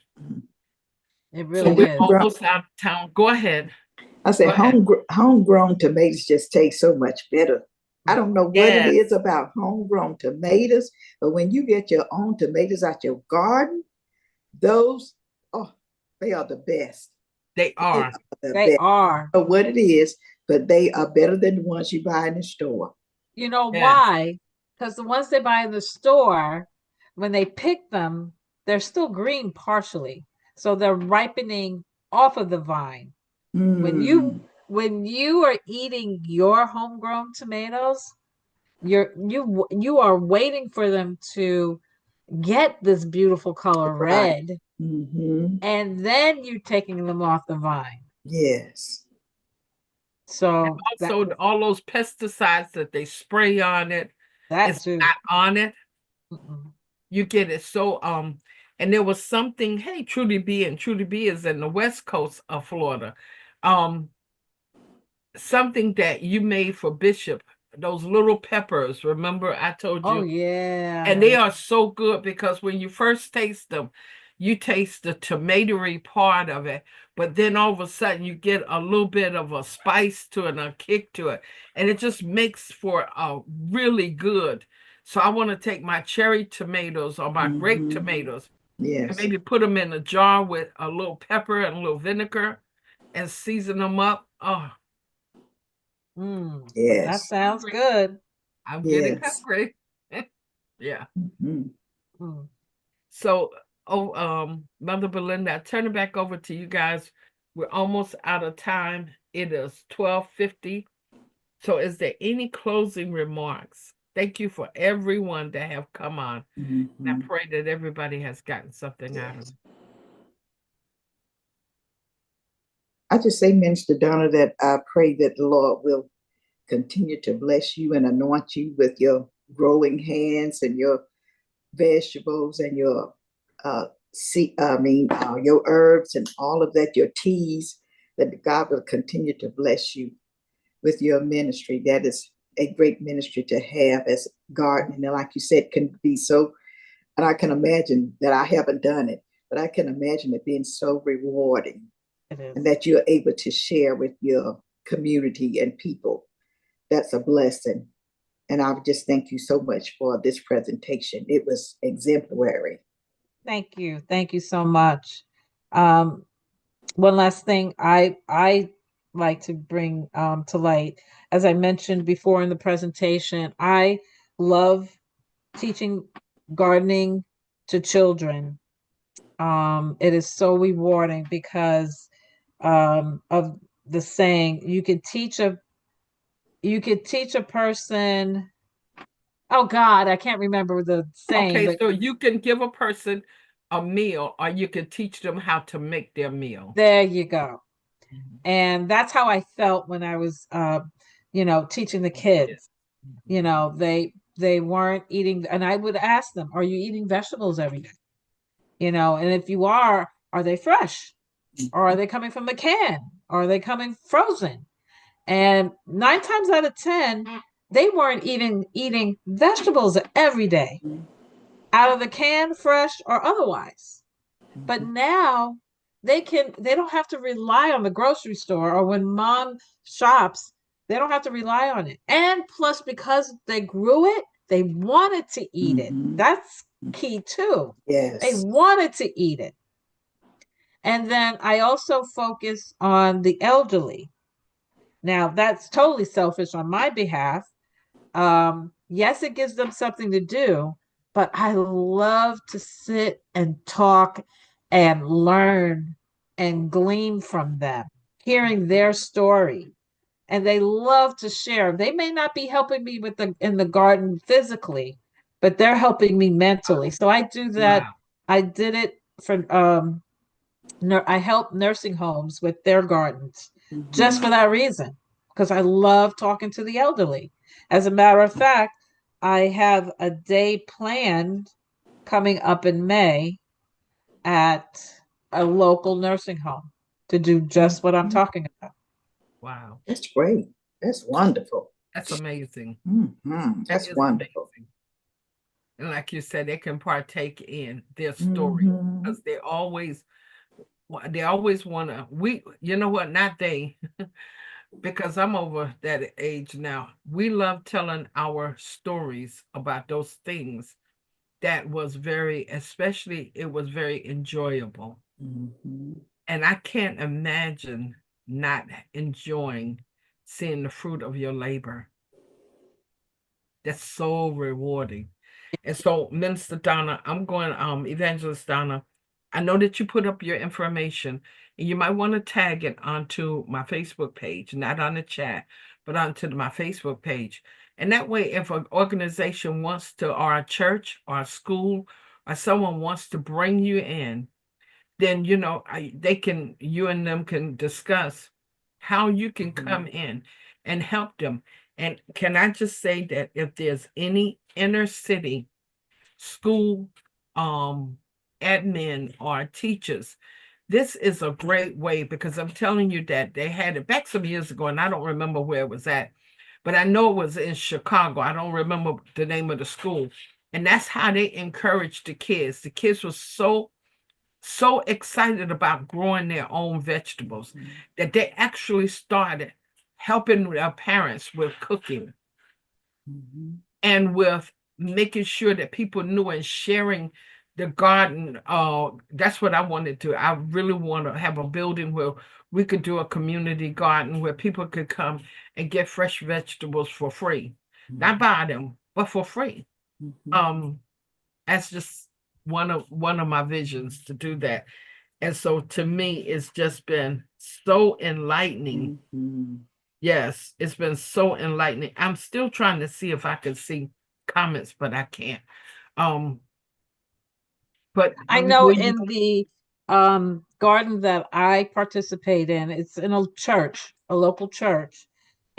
It So really we're is. almost out of town. Go ahead. I say Go ahead. homegrown tomatoes just taste so much better. I don't know what it is Yes, about homegrown tomatoes, but when you get your own tomatoes out your garden, those, oh, they are the best. they They are. are the They best. are. I don't know what it is, but they are better than the ones you buy in the store. You know Yes. why? Because the ones they buy in the store, when they pick them, they're still green partially. So they're ripening off of the vine. When you are eating your homegrown tomatoes, you are waiting for them to get this beautiful color Right. red, and then you're taking them off the vine. Yes. So Also, all those pesticides that they spray on it, that it's too. not on it. Mm-mm. You get it. So, and there was something, hey, Trudy B, and Trudy B is in the west coast of Florida. Something that you made for Bishop, those little peppers. Remember, I told you. Oh yeah. And they are so good, because when you first taste them, you taste the tomatoey part of it, but then all of a sudden you get a little bit of a spice to it and a kick to it. And it just makes for a really good. So I want to take my cherry tomatoes or my grape tomatoes and Yes. maybe put them in a jar with a little pepper and a little vinegar and season them up. Oh, That Yes. sounds good. I'm getting Yes. hungry. Yeah. Mhm. Mm. So, Mother Belinda, I turn it back over to you guys. We're almost out of time. It is 12:50. So is there any closing remarks? Thank you for everyone that have come on. I pray that everybody has gotten something out of it. I just say, Minister Donna, that I pray that the Lord will continue to bless you and anoint you with your growing hands and your vegetables and your your herbs and all of that, your teas, that God will continue to bless you with your ministry. That is a great ministry to have as gardening. And like you said, can be so, and I can imagine that I haven't done it, but I can imagine it being so rewarding. It is. And that you're able to share with your community and people. That's a blessing. And I would just thank you so much for this presentation. It was exemplary. Thank you. Thank you so much. One last thing I like to bring to light, as I mentioned before in the presentation, I love teaching gardening to children. It is so rewarding because of the saying, you could teach a person. Oh God, I can't remember the saying, Okay, but so you can give a person a meal, or you can teach them how to make their meal. there you go. Mhm. And that's how I felt when I was, teaching the kids. You know, they weren't eating, and I would ask them, "Are you eating vegetables every day?" And if you are they fresh, or are they coming from the can, or are they coming frozen? And 9 times out of 10, they weren't eating vegetables every day, out of the can, fresh or otherwise. But now they don't have to rely on the grocery store, or when mom shops, they don't have to rely on it. And plus, because they grew it, they wanted to eat it. That's key too. They Yes. wanted to eat it. And then I also focus on the elderly. Now, that's totally selfish on my behalf. Yes, it gives them something to do, but I love to sit and talk and learn and glean from them, hearing their story. And they love to share. They may not be helping me in the garden physically, but they're helping me mentally. So I do that. Wow. I did it for I help nursing homes with their gardens just for that reason, because I love talking to the elderly. As a matter of fact, I have a day planned coming up in May at a local nursing home to do just what I'm talking about. Wow. That's great. That's wonderful. That's amazing. That's That is wonderful. amazing. And like you said, they can partake in their story Mhm. because they always want to, you know what, not they, because I'm over that age now. We love telling our stories about those things that was especially it was very enjoyable. Mhm. And I can't imagine not enjoying seeing the fruit of your labor. That's so rewarding. And so, Minister Donna, I'm going, Evangelist Donna, I know that you put up your information, and you might want to tag it onto my Facebook page, not on the chat, but onto my Facebook page. And that way, if an organization wants to, or a church, or a school, or someone wants to bring you in, then you and them can discuss how you can come in and help them. And can I just say that if there's any inner city school um admin or teachers, this is a great way, because I'm telling you that they had it back some years ago, and I don't remember where it was at, but I know it was in Chicago. I don't remember the name of the school. And that's how they encouraged the kids. The kids were so excited about growing their own vegetables that they actually started helping their parents with cooking and with making sure that people knew and sharing the garden. That's what I wanted to. I really want to have a building where we could do a community garden where people could come and get fresh vegetables for free, not buy them, but for free. Um, that's just one of my visions, to do that. And so to me, it's just been so enlightening. Yes, it's been so enlightening. I'm still trying to see if I can see comments, but I can't. Um, but I know in the garden that I participate in, it's in a church, a local church,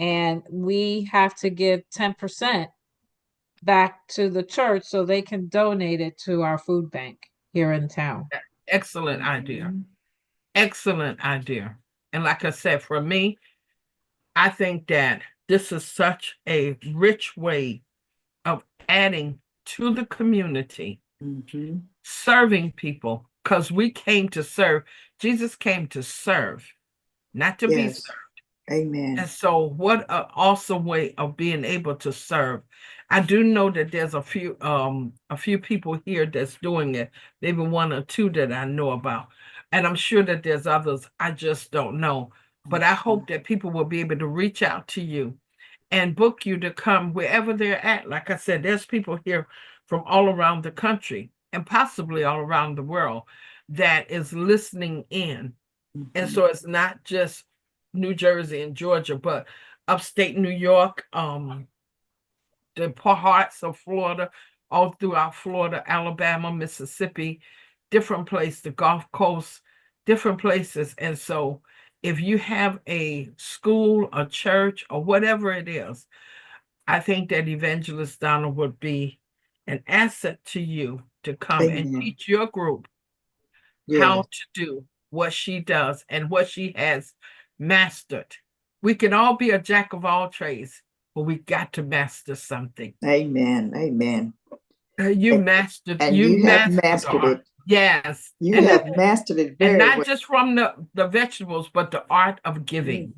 and we have to give 10% back to the church so they can donate it to our food bank here in town. Excellent idea. Excellent idea. And like I said, for me, I think that this is such a rich way of adding to the community, serving people, because we came to serve. Jesus came to serve, not to be served. Amen. And so what an awesome way of being able to serve. I do know that there's a few people here that's doing it, maybe one or two that I know about. And I'm sure that there's others I just don't know. But I hope that people will be able to reach out to you and book you to come wherever they're at. Like I said, there's people here from all around the country and possibly all around the world that is listening in. And so it's not just New Jersey and Georgia, but upstate New York, the parts of Florida, all throughout Florida, Alabama, Mississippi, different places, the Gulf Coast, different places. And so if you have a school, a church, or whatever it is, I think that Evangelist Donna would be an asset to you to come and teach your group how to do what she does and what she has mastered. We can all be a jack of all trades, but we got to master something. Amen. Amen. You mastered, and you have mastered it. Yes. You have mastered it very well. And not just from the vegetables, but the art of giving.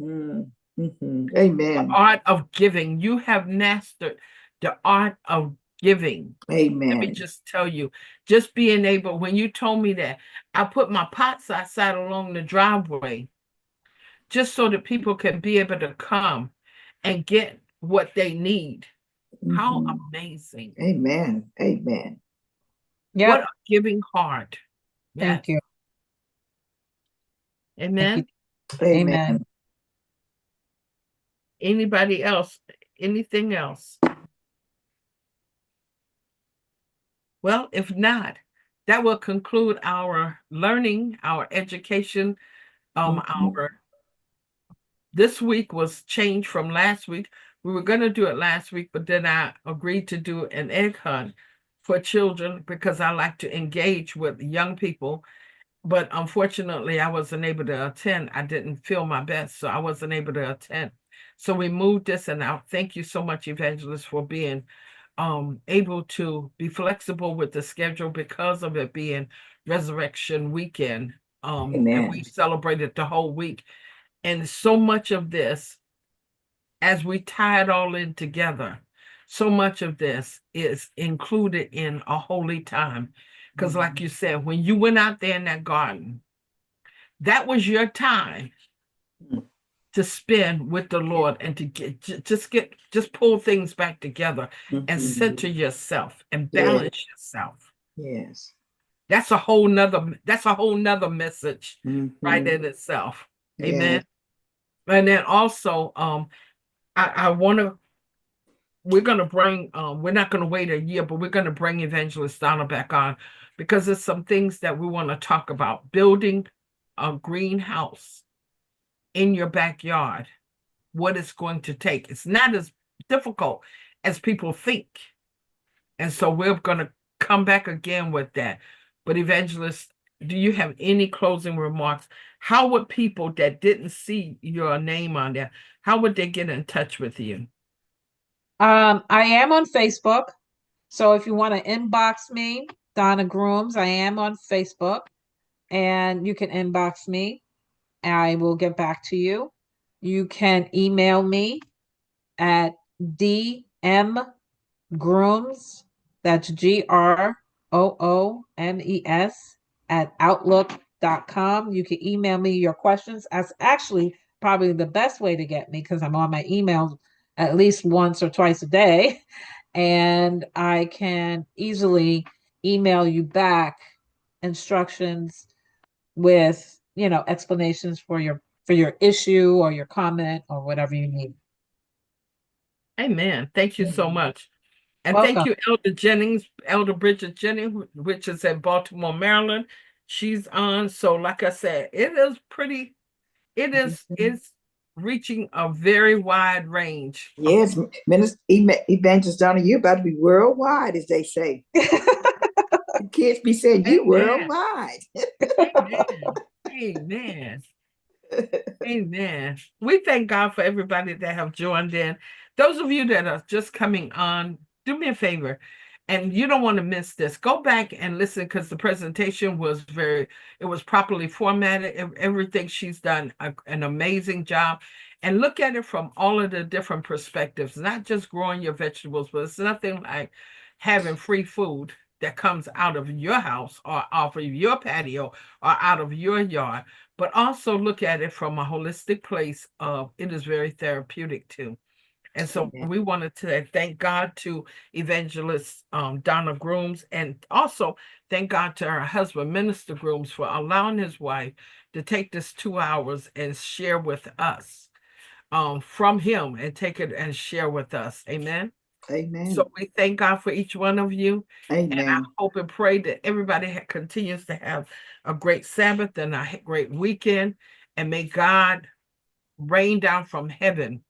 Amen. The art of giving. You have mastered the art of giving. Amen. Let me just tell you, just being able, when you told me that, I put my pots outside along the driveway just so that people can be able to come and get what they need. How amazing. Amen. Amen. Yep. What a giving heart. Thank you. Amen. Thank you. Amen. Anybody else? Anything else? Well, if not, that will conclude our learning, our education. This week was changed from last week. We were going to do it last week, but then I agreed to do an egg hunt for children because I like to engage with young people. But unfortunately, I wasn't able to attend. I didn't feel my best, so I wasn't able to attend. So we moved this, and I thank you so much, Evangelist, for being able to be flexible with the schedule because of it being Resurrection Weekend. And we celebrated the whole week. And so much of this, as we tie it all in together, so much of this is included in a holy time. Because like you said, when you went out there in that garden, that was your time to spend with the Lord and to just pull things back together and center yourself and balance yourself. Yes. That's a whole nother message right in itself. Amen. And then also, we're going to bring, we're not going to wait a year, but we're going to bring Evangelist Donna back on because there's some things that we want to talk about. Building a greenhouse in your backyard, what it's going to take. It's not as difficult as people think. And so we're going to come back again with that. But Evangelist, do you have any closing remarks? How would people that didn't see your name on there, how would they get in touch with you? I am on Facebook. So if you want to inbox me, Donna Grooms, I am on Facebook, and you can inbox me. I will get back to you. You can email me at dmgrooms, that's GROOMES, at outlook.com. You can email me your questions. That's actually probably the best way to get me because I'm on my emails at least once or twice a day. And I can easily email you back instructions with, explanations for your issue or your comment or whatever you need. Amen. Thank you so much. And Welcome. thank you, Elder Bridget Jennings, which is at Baltimore, Maryland. She's on. So like I said, it's reaching a very wide range. Yes, Minister Evangelist Donna, you're about to be worldwide, as they say. The kids be saying you Amen. worldwide. Amen. Amen. Amen. We thank God for everybody that have joined in. Those of you that are just coming on, do me a favor, and you don't want to miss this. Go back and listen because the presentation was it was properly formatted. Everything she's done an amazing job. And look at it from all of the different perspectives, not just growing your vegetables, but it's nothing like having free food that comes out of your house or off of your patio or out of your yard, but also look at it from a holistic place of it is very therapeutic too. And so Amen. we wanted to thank God to Evangelist Donna Grooms, and also thank God to her husband, Minister Grooms, for allowing his wife to take this 2 hours and share with us from him and take it and share with us. Amen. Amen. So we thank God for each one of you. And I Amen. hope and pray that everybody continues to have a great Sabbath and a great weekend. And may God rain down from heaven